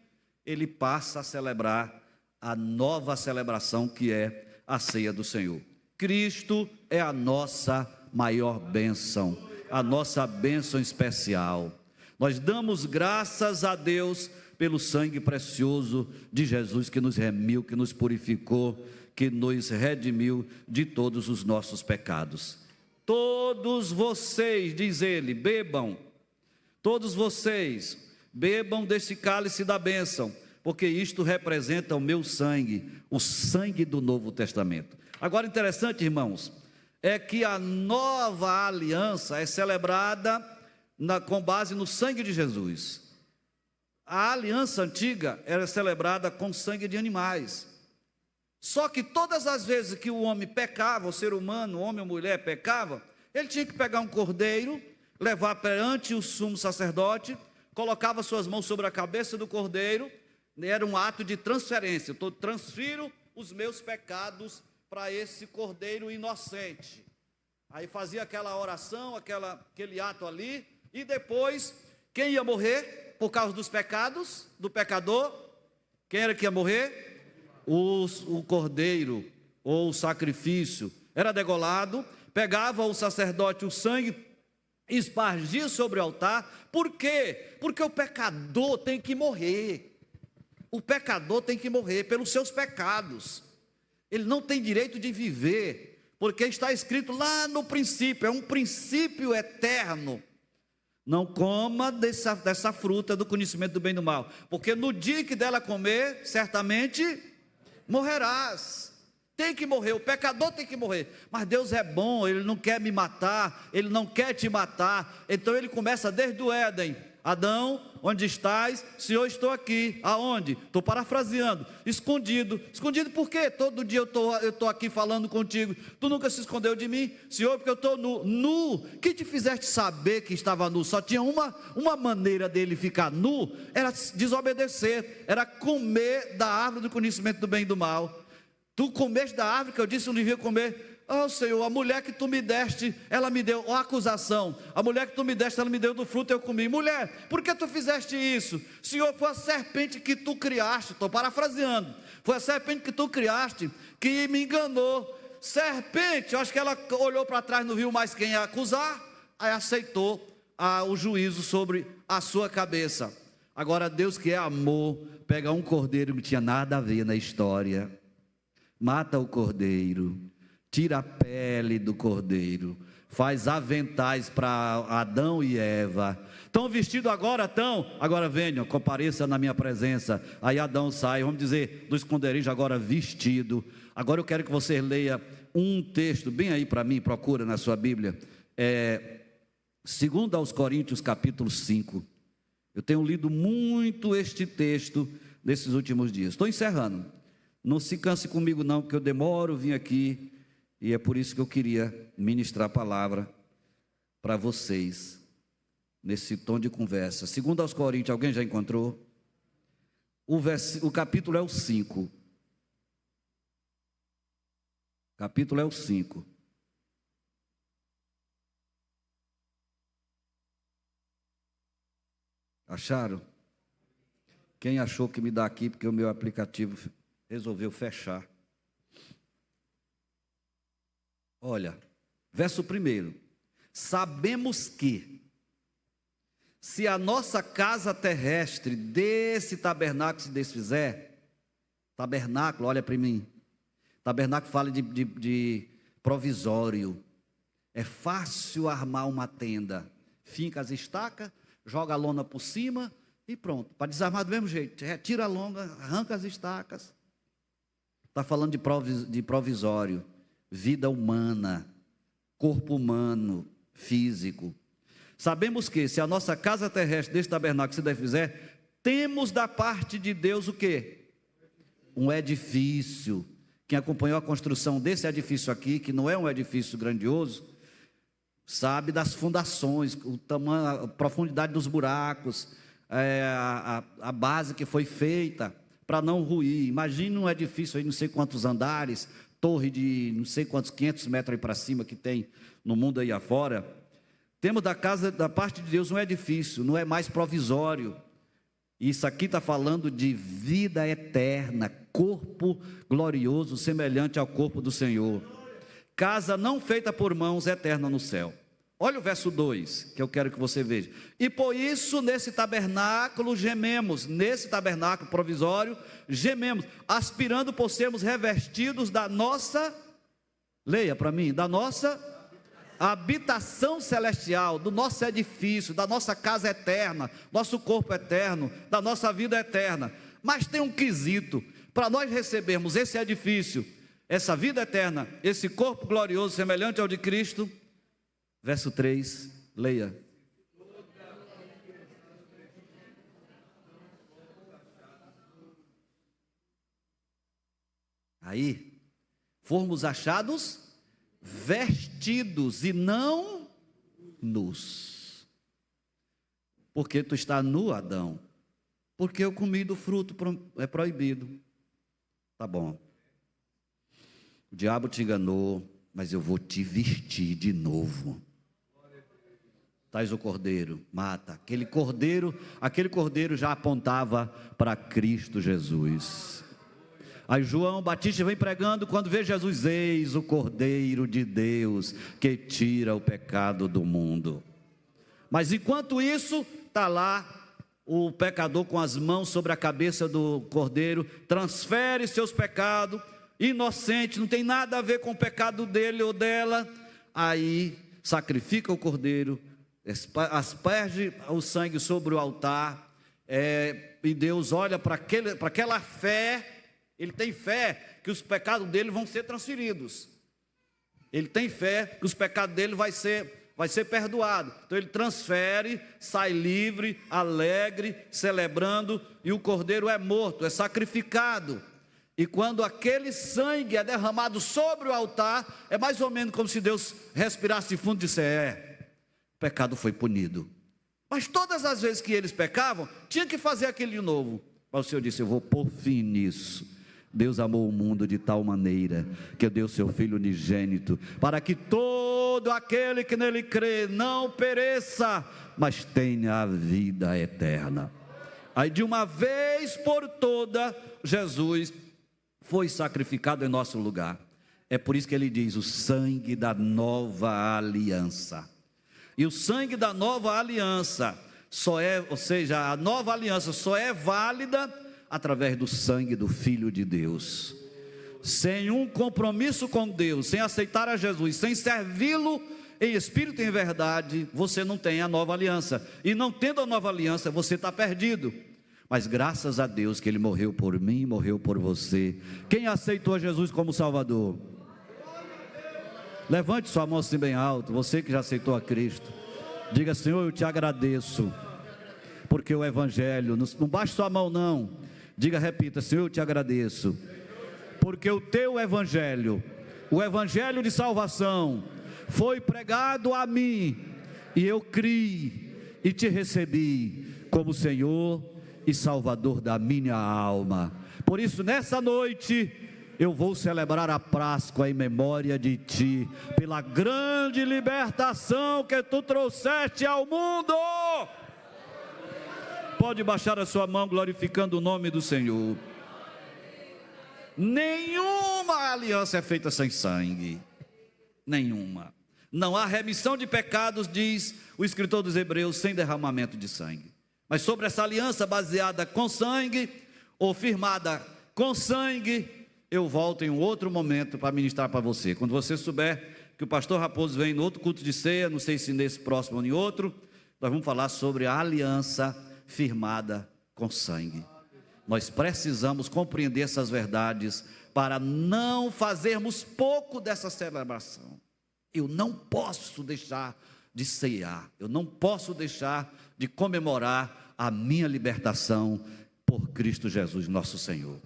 ele passa a celebrar a nova celebração que é a ceia do Senhor. Cristo é a nossa maior bênção, a nossa bênção especial. Nós damos graças a Deus pelo sangue precioso de Jesus, que nos remiu, que nos purificou, que nos redimiu de todos os nossos pecados. Todos vocês, diz ele, bebam, todos vocês bebam desse cálice da bênção, porque isto representa o meu sangue, o sangue do Novo Testamento. Agora, interessante, irmãos, é que a nova aliança é celebrada com base no sangue de Jesus. A aliança antiga era celebrada com sangue de animais. Só que todas as vezes que o homem pecava, o ser humano, homem ou mulher pecava, ele tinha que pegar um cordeiro, levar perante o sumo sacerdote, colocava suas mãos sobre a cabeça do cordeiro, era um ato de transferência. Eu transfiro os meus pecados para esse cordeiro inocente. Aí fazia aquela oração, aquele ato ali, e depois, quem ia morrer por causa dos pecados do pecador? Quem era que ia morrer? O cordeiro, ou o sacrifício, era degolado, pegava o sacerdote o sangue, espargia sobre o altar. Por quê? Porque o pecador tem que morrer. O pecador tem que morrer pelos seus pecados. Ele não tem direito de viver, porque está escrito lá no princípio, é um princípio eterno. Não coma dessa fruta do conhecimento do bem e do mal, porque no dia que dela comer, certamente morrerás. Tem que morrer, o pecador tem que morrer. Mas Deus é bom, Ele não quer me matar, Ele não quer te matar. Então Ele começa desde o Éden Adão, onde estás? Senhor, estou aqui. Aonde? Estou parafraseando. Escondido. Escondido por quê? Todo dia eu estou aqui falando contigo. Tu nunca se escondeu de mim? Senhor, porque eu estou nu. Nu? Que te fizeste saber que estava nu? Só tinha uma maneira dele ficar nu, era desobedecer, era comer da árvore do conhecimento do bem e do mal. Tu comeste da árvore que eu disse que não devia comer. Oh Senhor, a mulher que tu me deste, ela me deu uma acusação. A mulher que tu me deste, ela me deu do fruto e eu comi. Mulher, por que tu fizeste isso? Senhor, foi a serpente que tu criaste. Estou parafraseando. Foi a serpente que tu criaste que me enganou. Serpente, eu acho que ela olhou para trás, não viu mais quem ia acusar, aí aceitou o juízo sobre a sua cabeça. Agora Deus, que é amor, pega um cordeiro que não tinha nada a ver na história, mata o cordeiro, tira a pele do cordeiro, faz aventais para Adão e Eva. Estão vestidos agora? Agora venham, compareça na minha presença. Aí Adão sai, vamos dizer, do esconderijo agora vestido. Agora eu quero que você leia um texto, bem aí para mim, procura na sua Bíblia. 2 aos Coríntios capítulo 5. Eu tenho lido muito este texto nesses últimos dias. Estou encerrando. Não se canse comigo não, porque eu demoro, vim aqui. E é por isso que eu queria ministrar a palavra para vocês, nesse tom de conversa. 2 aos Coríntios, alguém já encontrou? O capítulo é o 5. Capítulo é o 5. Acharam? Quem achou que me dá aqui, porque o meu aplicativo resolveu fechar. Olha, verso 1. Sabemos que, se a nossa casa terrestre desse tabernáculo se desfizer, tabernáculo, olha para mim, tabernáculo fala de provisório, é fácil armar uma tenda, finca as estacas, joga a lona por cima e pronto, para desarmar do mesmo jeito, retira a lona, arranca as estacas. Está falando de provisório, vida humana, corpo humano, físico. Sabemos que, se a nossa casa terrestre desse tabernáculo se desfizer, temos da parte de Deus o quê? Um edifício. Quem acompanhou a construção desse edifício aqui, que não é um edifício grandioso, sabe das fundações, o tamanho, a profundidade dos buracos, a base que foi feita para não ruir. Imagine um edifício aí, não sei quantos andares, torre de não sei quantos, 500 metros aí para cima que tem no mundo aí afora. Temos da parte de Deus um edifício, não é mais provisório. Isso aqui está falando de vida eterna, corpo glorioso, semelhante ao corpo do Senhor. Casa não feita por mãos, eterna no céu. Olha o verso 2, que eu quero que você veja. E por isso nesse tabernáculo gememos, nesse tabernáculo provisório, gememos, aspirando por sermos revestidos da nossa, leia para mim, da nossa habitação celestial, do nosso edifício, da nossa casa eterna, nosso corpo eterno, da nossa vida eterna. Mas tem um quesito, para nós recebermos esse edifício, essa vida eterna, esse corpo glorioso semelhante ao de Cristo. Verso 3, leia. Aí, fomos achados vestidos e não nus. Por que tu está nu, Adão? Porque eu comi do fruto, é proibido. Tá bom. O diabo te enganou, mas eu vou te vestir de novo. Traz o cordeiro, mata. Aquele cordeiro já apontava para Cristo Jesus. Aí João Batista vem pregando, quando vê Jesus, eis o cordeiro de Deus, que tira o pecado do mundo. Mas enquanto isso, está lá o pecador com as mãos sobre a cabeça do cordeiro, transfere seus pecados, inocente, não tem nada a ver com o pecado dele ou dela. Aí sacrifica o cordeiro, asperge o sangue sobre o altar, e Deus olha para aquela fé. Ele tem fé que os pecados dele vão ser transferidos. Ele tem fé que os pecados dele vai ser vai ser perdoado. Então ele transfere, sai livre, alegre, celebrando, e o cordeiro é morto, é sacrificado. E quando aquele sangue é derramado sobre o altar, é mais ou menos como se Deus respirasse fundo e dissesse: o pecado foi punido. Mas todas as vezes que eles pecavam, tinha que fazer aquilo de novo. Mas o Senhor disse: eu vou pôr fim nisso. Deus amou o mundo de tal maneira que deu seu Filho unigênito, para que todo aquele que nele crê não pereça, mas tenha a vida eterna. Aí de uma vez por toda, Jesus foi sacrificado em nosso lugar. É por isso que ele diz: o sangue da nova aliança. E o sangue da nova aliança a nova aliança só é válida através do sangue do Filho de Deus. Sem um compromisso com Deus, sem aceitar a Jesus, sem servi-lo em espírito e em verdade, você não tem a nova aliança. E não tendo a nova aliança, você está perdido. Mas graças a Deus que Ele morreu por mim, morreu por você. Quem aceitou Jesus como Salvador? Levante sua mão assim bem alto, você que já aceitou a Cristo. Diga: Senhor, eu te agradeço, porque o Evangelho, não baixe sua mão não. Diga, repita: Senhor, eu te agradeço, porque o teu Evangelho, o Evangelho de salvação, foi pregado a mim, e eu criei e te recebi como Senhor e Salvador da minha alma. Por isso, nessa noite, eu vou celebrar a Páscoa em memória de ti, pela grande libertação que tu trouxeste ao mundo. Pode baixar a sua mão glorificando o nome do Senhor. Nenhuma aliança é feita sem sangue, nenhuma. Não há remissão de pecados, diz o escritor dos Hebreus, sem derramamento de sangue. Mas sobre essa aliança baseada com sangue, ou firmada com sangue, eu volto em um outro momento para ministrar para você. Quando você souber que o pastor Raposo vem no outro culto de ceia, não sei se nesse próximo ou em outro, nós vamos falar sobre a aliança firmada com sangue. Nós precisamos compreender essas verdades para não fazermos pouco dessa celebração. Eu não posso deixar de ceiar, eu não posso deixar de comemorar a minha libertação por Cristo Jesus, nosso Senhor.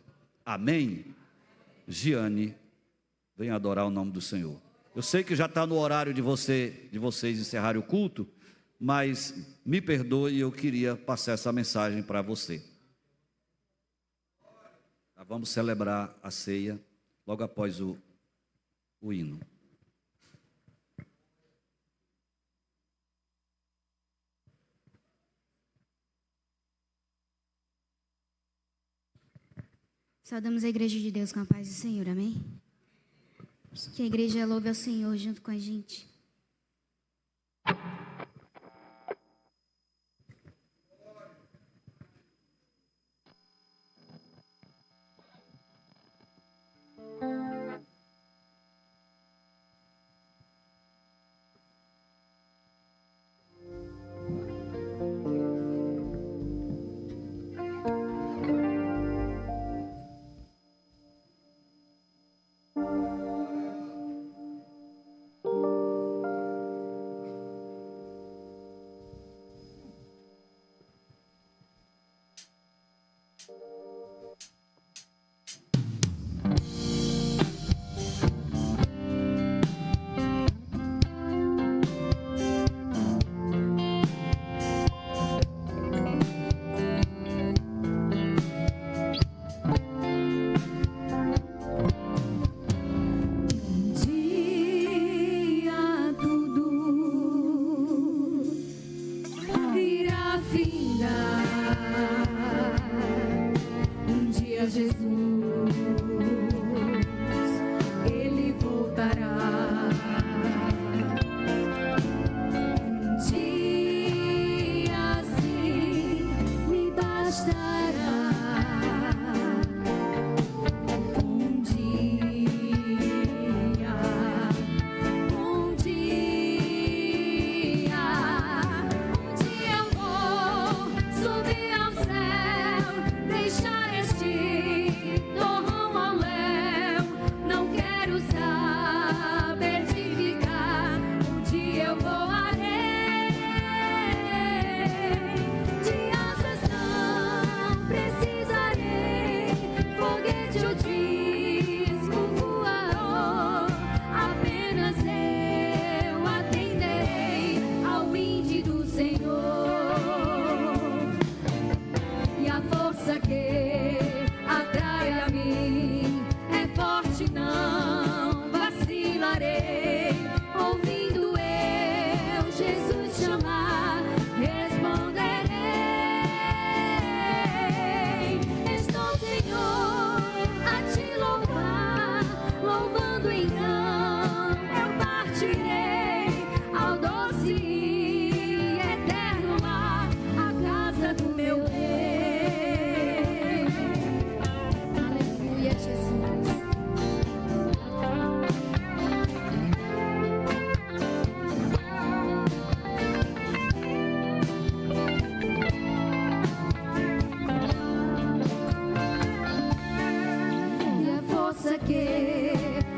Amém? Giane, venha adorar o nome do Senhor. Eu sei que já está no horário de vocês encerrarem o culto, mas me perdoe, eu queria passar essa mensagem para você. Vamos celebrar a ceia logo após o hino. Saudamos a igreja de Deus com a paz do Senhor, amém? Que a igreja louve ao Senhor junto com a gente. partirei ao doce e eterno lar, a casa do meu rei. Aleluia, Jesus. E a força que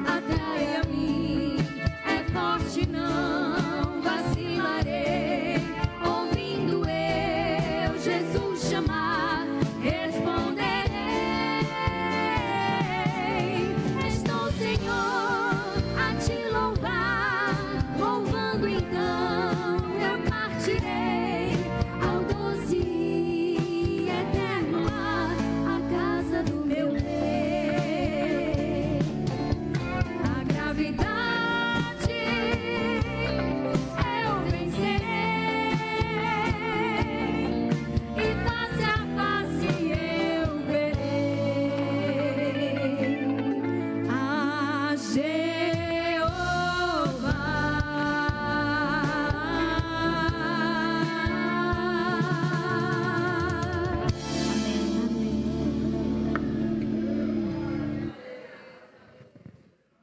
atrai a mim é forte, não vacilarei. Ouvindo eu Jesus chamar, responderei. Estou, Senhor, a te louvar, louvando então eu partirei ao doce e eterno lar, a casa do meu rei. A gravidade eu vencerei, e face a face eu verei a Jeová.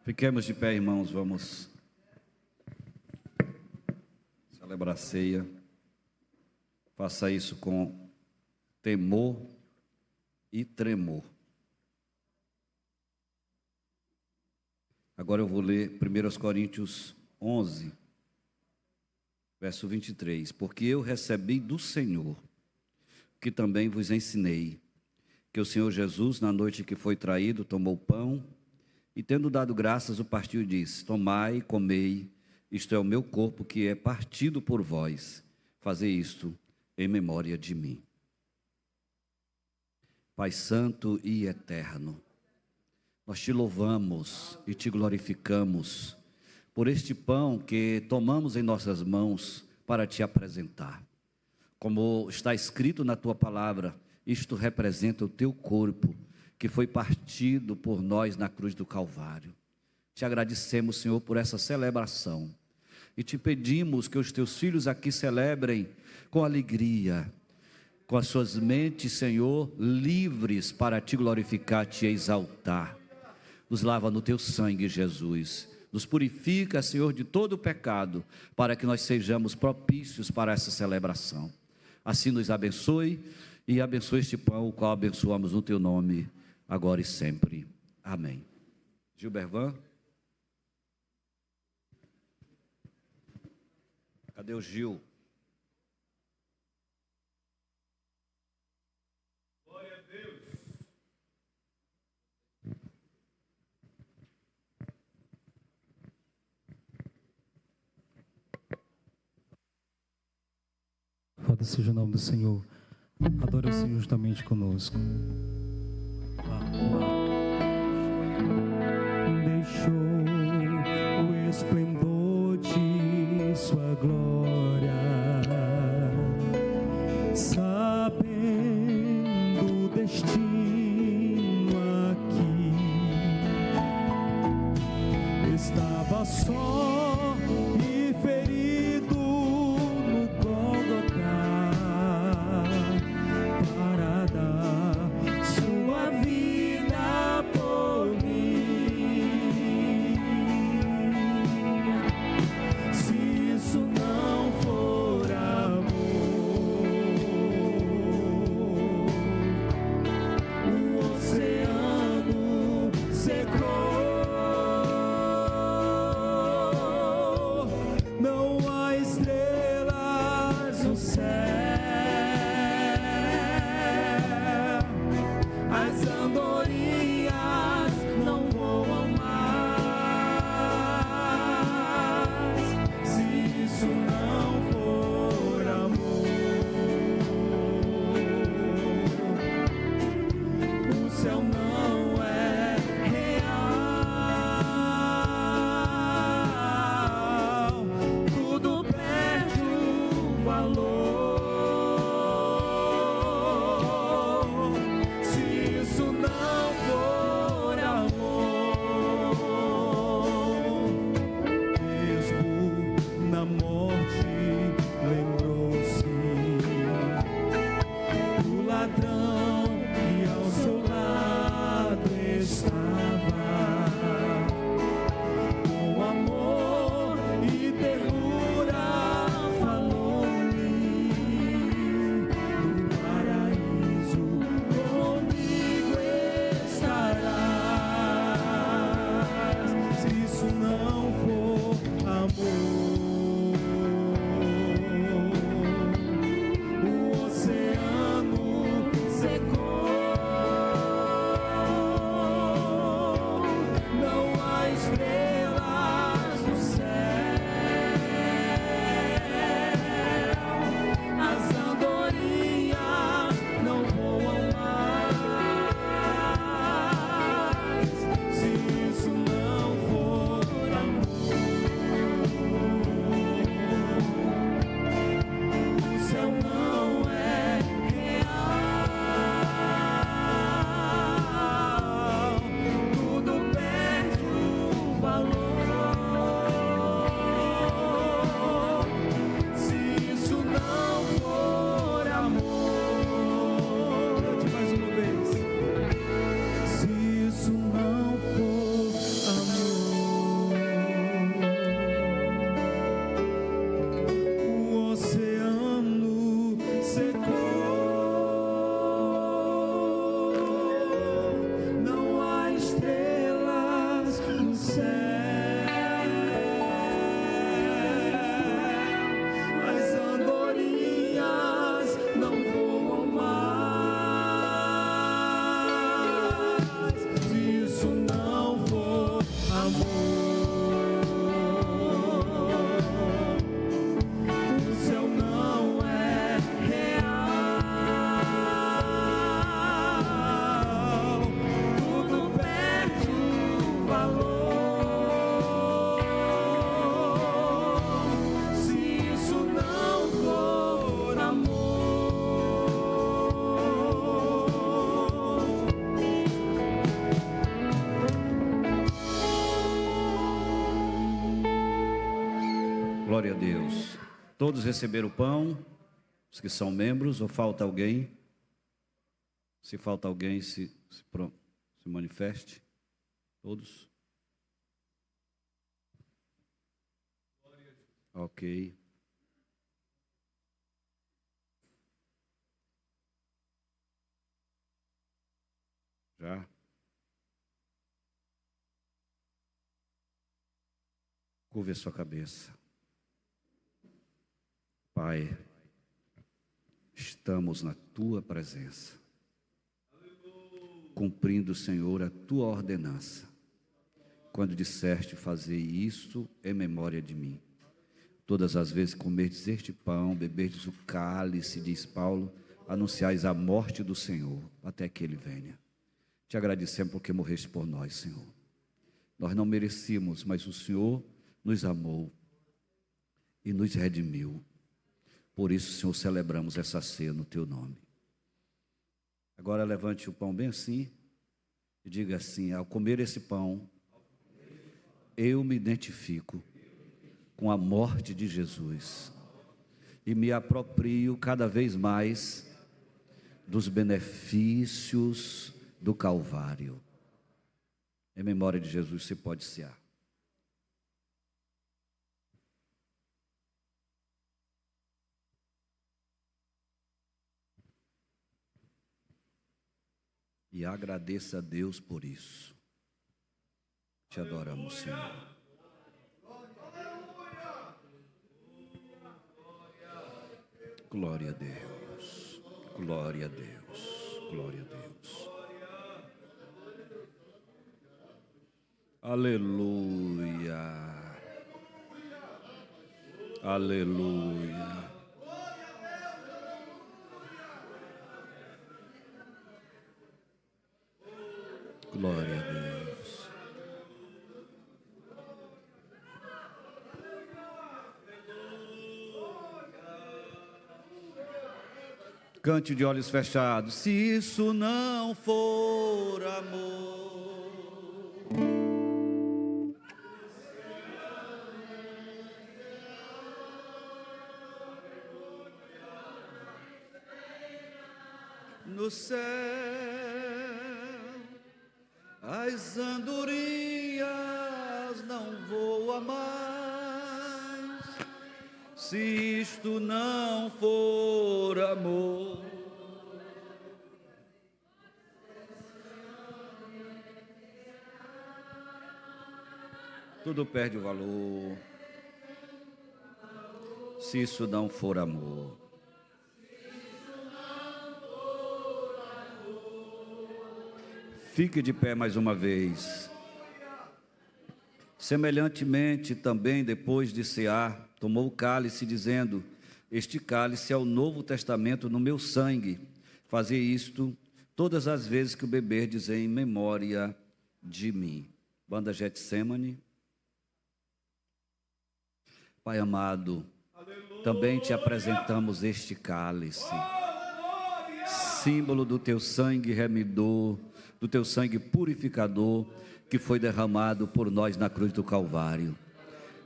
Fiquemos de pé, irmãos, vamos celebrar a ceia. Faça isso com temor e tremor. Agora eu vou ler 1 Coríntios 11, verso 23. Porque eu recebi do Senhor, que também vos ensinei, que o Senhor Jesus, na noite que foi traído, tomou o pão e, tendo dado graças, o partiu e disse: tomai, comei, isto é o meu corpo que é partido por vós. Fazei isto em memória de mim. Pai santo e eterno, nós te louvamos e te glorificamos por este pão que tomamos em nossas mãos para te apresentar. Como está escrito na tua palavra, isto representa o teu corpo, que foi partido por nós na cruz do Calvário. Te agradecemos, Senhor, por essa celebração. E te pedimos que os teus filhos aqui celebrem com alegria, com as suas mentes, Senhor, livres para te glorificar, te exaltar. Nos lava no teu sangue, Jesus. Nos purifica, Senhor, de todo o pecado, para que nós sejamos propícios para essa celebração. Assim nos abençoe e abençoe este pão, o qual abençoamos no teu nome, agora e sempre. Amém. Gilbervan? Cadê o Gil? Glória a Deus. Louvado seja o nome do Senhor. Adore o Senhor juntamente conosco. Deixou o esplendor de sua glória, sabendo o destino aqui, estava só e ferido no Gólgota, para dar sua vida por mim. Se isso não Glória a Deus. Todos receberam o pão, os que são membros, ou falta alguém? Se falta alguém, se manifeste. Todos? Ok. Já? Curve a sua cabeça. Pai, estamos na tua presença, cumprindo, Senhor, a tua ordenança, quando disseste fazer isto em memória de mim. Todas as vezes que comerdes este pão, beberdes o cálice, diz Paulo, anunciais a morte do Senhor, até que Ele venha. Te agradecemos porque morreste por nós, Senhor. Nós não merecíamos, mas o Senhor nos amou e nos redimiu. Por isso, Senhor, celebramos essa ceia no Teu nome. Agora levante o pão bem assim e diga assim: ao comer esse pão, eu me identifico com a morte de Jesus e me aproprio cada vez mais dos benefícios do Calvário. Em memória de Jesus, você pode cear. E agradeça a Deus por isso. Te adoramos, Senhor. Glória a Deus. Glória a Deus. Glória a Deus. Aleluia. Aleluia. Glória a Deus. Cante de olhos fechados. Se isso não for amor, no céu as andorinhas não voam mais, se isto não for amor. Tudo perde o valor, se isso não for amor. Fique de pé mais uma vez. Semelhantemente, também, depois de cear, tomou o cálice, dizendo: este cálice é o Novo Testamento no meu sangue. Fazei isto todas as vezes que o beberdes em memória de mim. Banda Getsemane. Pai amado, também te apresentamos este cálice, símbolo do teu sangue remidor, do teu sangue purificador, que foi derramado por nós na cruz do Calvário.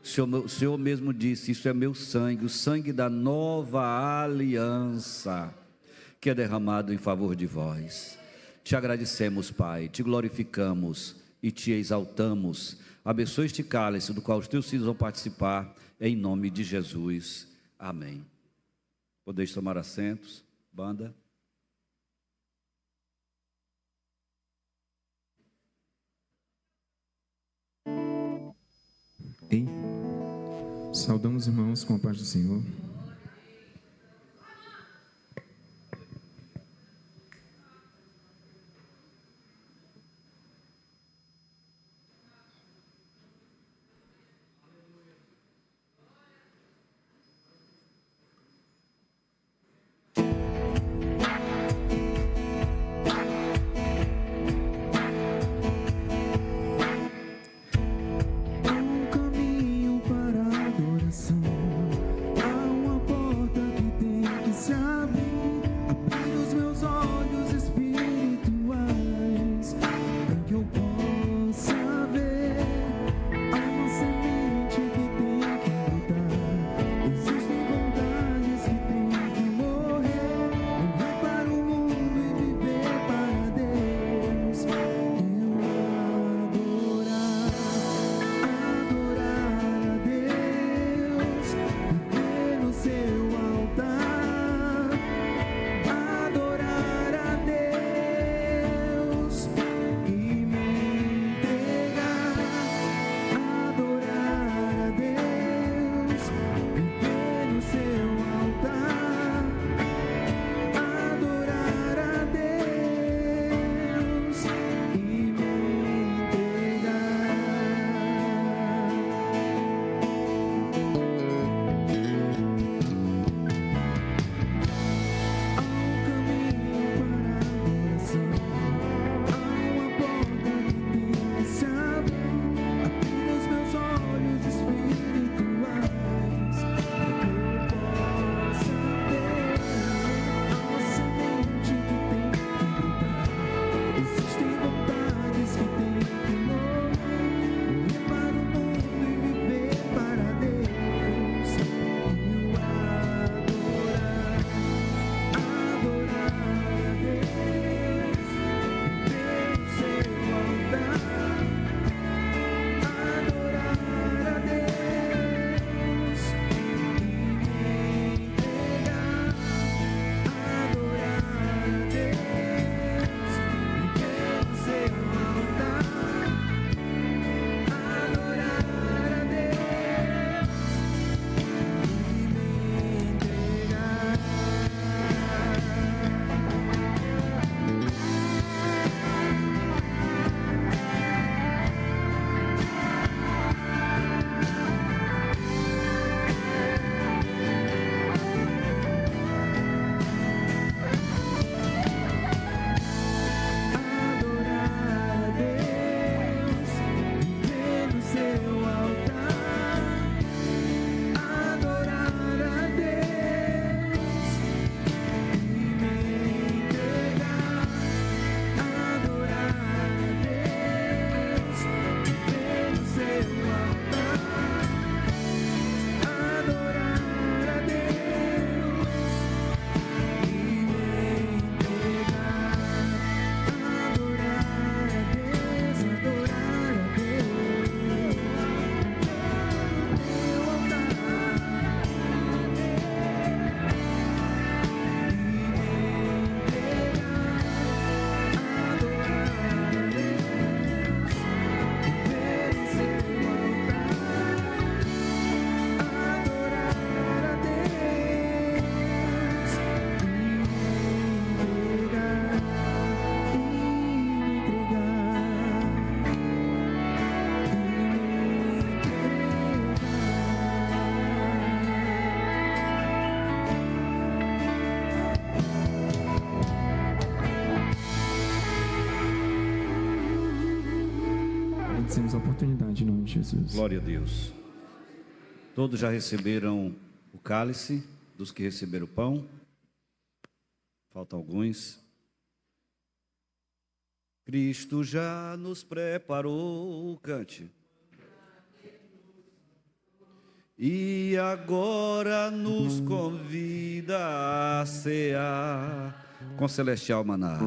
O Senhor mesmo disse: isso é meu sangue, o sangue da nova aliança, que é derramado em favor de vós. Te agradecemos, Pai, te glorificamos e te exaltamos. Abençoe este cálice do qual os teus filhos vão participar, em nome de Jesus. Amém. Podeis tomar assentos, banda. Saudamos os irmãos com a paz do Senhor. Um caminho para a adoração, há um oportunidade em nome de Jesus. Glória a Deus. Todos já receberam o cálice, dos que receberam o pão. Faltam alguns. Cristo já nos preparou, cante. E agora nos convida a cear com celestial maná.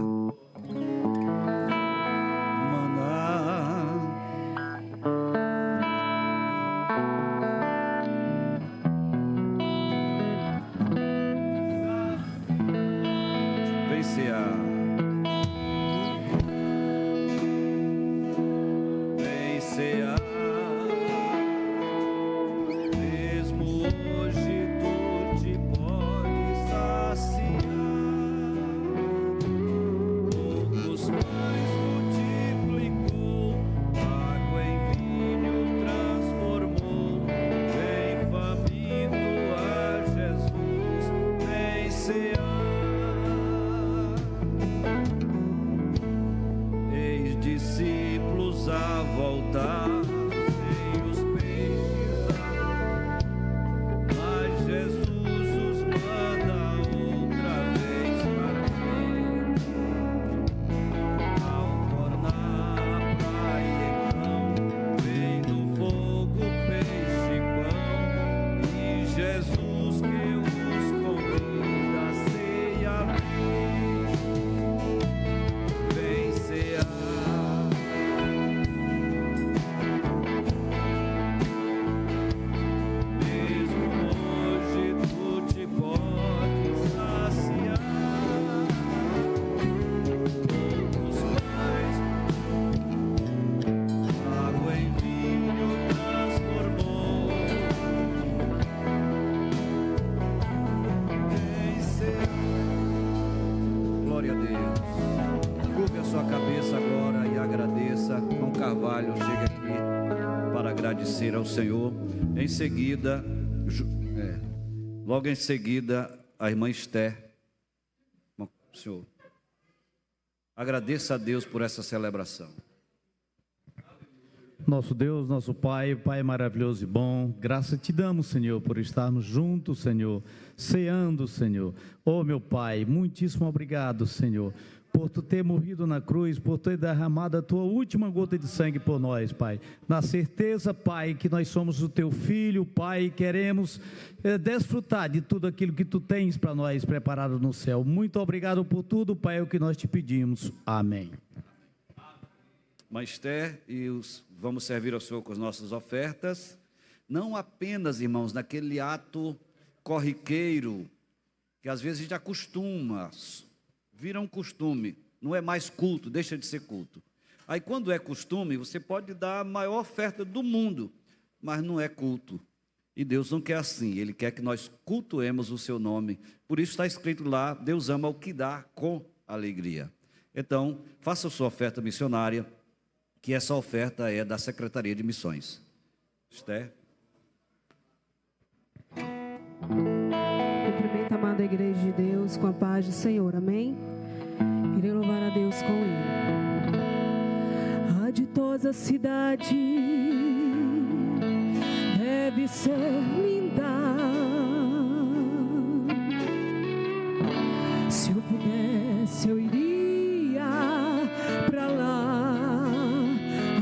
Agradecer ao Senhor. Em seguida, logo em seguida, a irmã Esther. Senhor, agradeça a Deus por essa celebração. Nosso Deus, nosso Pai, Pai maravilhoso e bom, graça te damos, Senhor, por estarmos juntos, Senhor, ceando, Senhor. Oh, meu Pai, muitíssimo obrigado, Senhor, por tu ter morrido na cruz, por ter derramado a tua última gota de sangue por nós, Pai. Na certeza, Pai, que nós somos o teu filho, Pai, e queremos desfrutar de tudo aquilo que tu tens para nós preparado no céu. Muito obrigado por tudo, Pai, é o que nós te pedimos. Amém. Esther, vamos servir ao Senhor com as nossas ofertas, não apenas, irmãos, naquele ato corriqueiro, que às vezes a gente acostuma, vira um costume, não é mais culto, deixa de ser culto. Aí quando é costume, você pode dar a maior oferta do mundo, mas não é culto. E Deus não quer assim, Ele quer que nós cultuemos o seu nome. Por isso está escrito lá, Deus ama o que dá com alegria. Então, faça a sua oferta missionária, que essa oferta é da Secretaria de Missões. Esther. Cumprimento a amada Igreja de Deus com a paz do Senhor, amém? Irei louvar a Deus com Ele. A ditosa cidade deve ser linda. Se eu pudesse, eu iria pra lá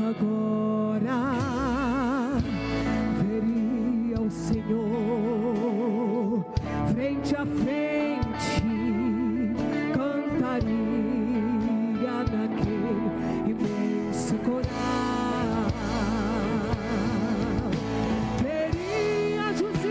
agora. Veria o Senhor frente a frente, cantaria naquele imenso coral. Veria José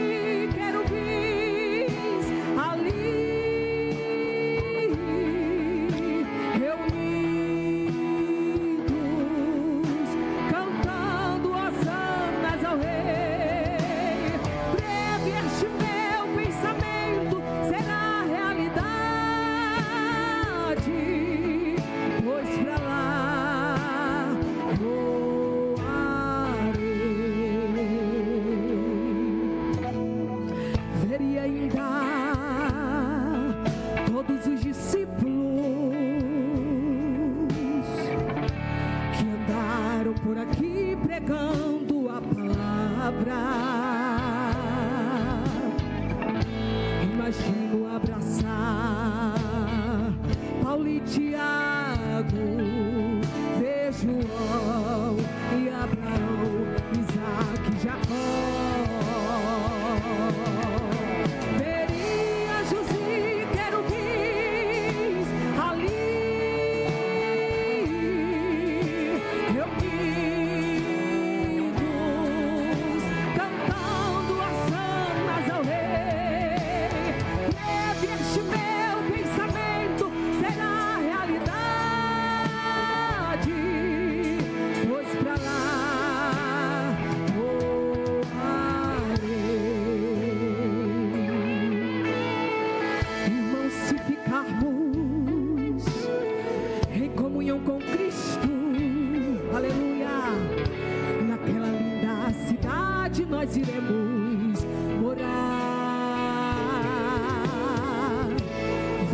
imagino abraçar Paulo e Tiago, vejo João e Abraão, Isaac e Jacó. Veria Josi, querubins ali reunidos, cantando hosanas ao Rei. Breve este meu pensamento será realidade, pois pra lá irmãos, se ficarmos em comunhão com Cristo, aleluia, naquela linda cidade nós iremos morar.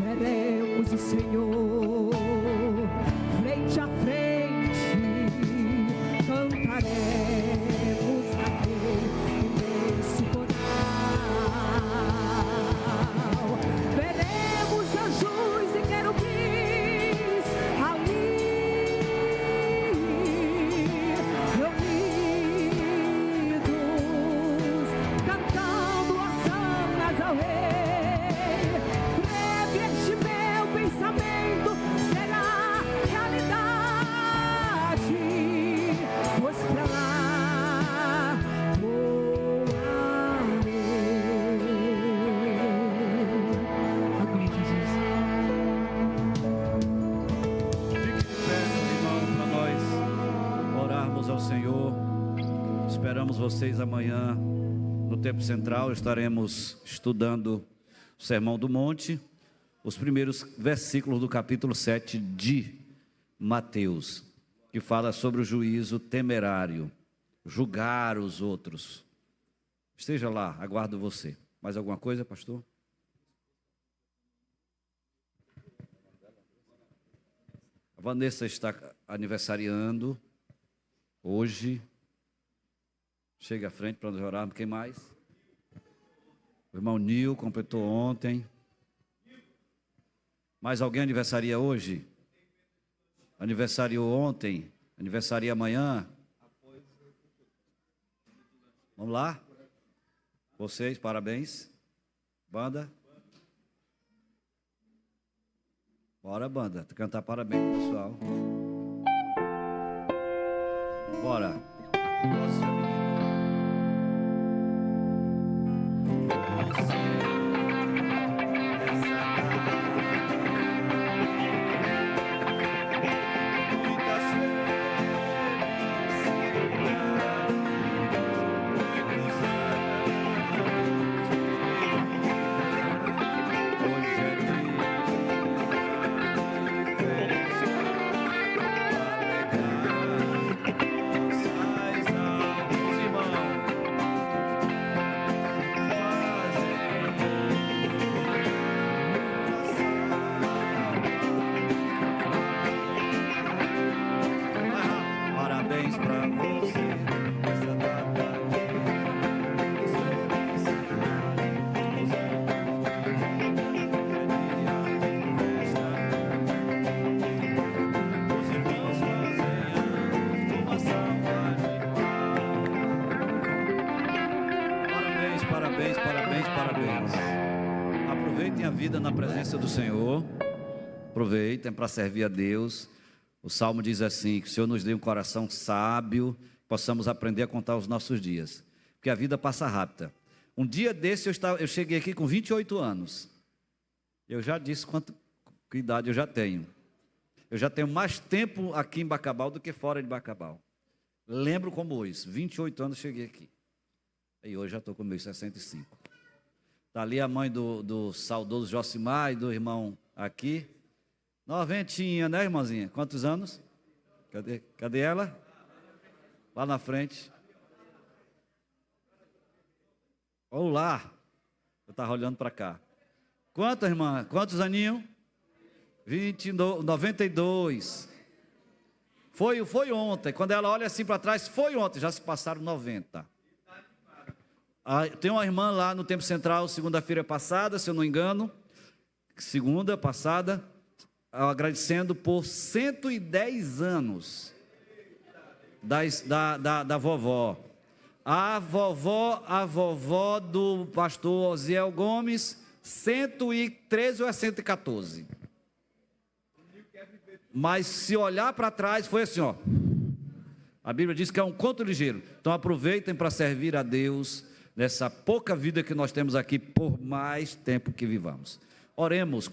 Veremos o Senhor frente a frente, cantaremos naquele imenso coral. Veremos anjos e querubins ali reunidos, cantando hosanas ao Rei. Breve este meu pensamento será realidade, pois pra lá voarei. Amém, Jesus. Fique de pé, meus irmãos, para nós orarmos ao Senhor. Esperamos vocês amanhã no Tempo Central. Estaremos estudando o Sermão do Monte, os primeiros versículos do capítulo 7 de Mateus, que fala sobre o juízo temerário, julgar os outros. Esteja lá, aguardo você. Mais alguma coisa, pastor? A Vanessa está aniversariando hoje. Chega à frente para nós orarmos. Quem mais? O irmão Nil completou ontem. Mais alguém aniversaria hoje? Aniversariou ontem? Aniversaria amanhã? Vamos lá? Vocês, parabéns. Banda. Bora, banda. Cantar parabéns, pessoal. Bora. Nossa, menina. Parabéns. Aproveitem a vida na presença do Senhor. Aproveitem para servir a Deus. O Salmo diz assim, que o Senhor nos dê um coração sábio, possamos aprender a contar os nossos dias, porque a vida passa rápida. Um dia desse eu cheguei aqui com 28 anos. Eu já disse que idade eu já tenho. Eu já tenho mais tempo aqui em Bacabal do que fora de Bacabal. Lembro como hoje, 28 anos cheguei aqui. E hoje já estou com meus 65. Está ali a mãe do saudoso Josimar e do irmão aqui. Noventinha, né, irmãzinha? Quantos anos? Cadê ela? Lá na frente. Olá. Eu estava olhando para cá. Quantas, irmã? Quantos aninhos? 92. Foi ontem. Quando ela olha assim para trás, foi ontem. Já se passaram 90. Tem uma irmã lá no Tempo Central, segunda-feira passada, se eu não me engano, segunda passada, agradecendo por 110 anos da vovó. A vovó do pastor Osiel Gomes, 113 ou 114. Mas se olhar para trás, foi assim, ó. A Bíblia diz que é um conto ligeiro. Então aproveitem para servir a Deus nessa pouca vida que nós temos aqui, por mais tempo que vivamos. Oremos.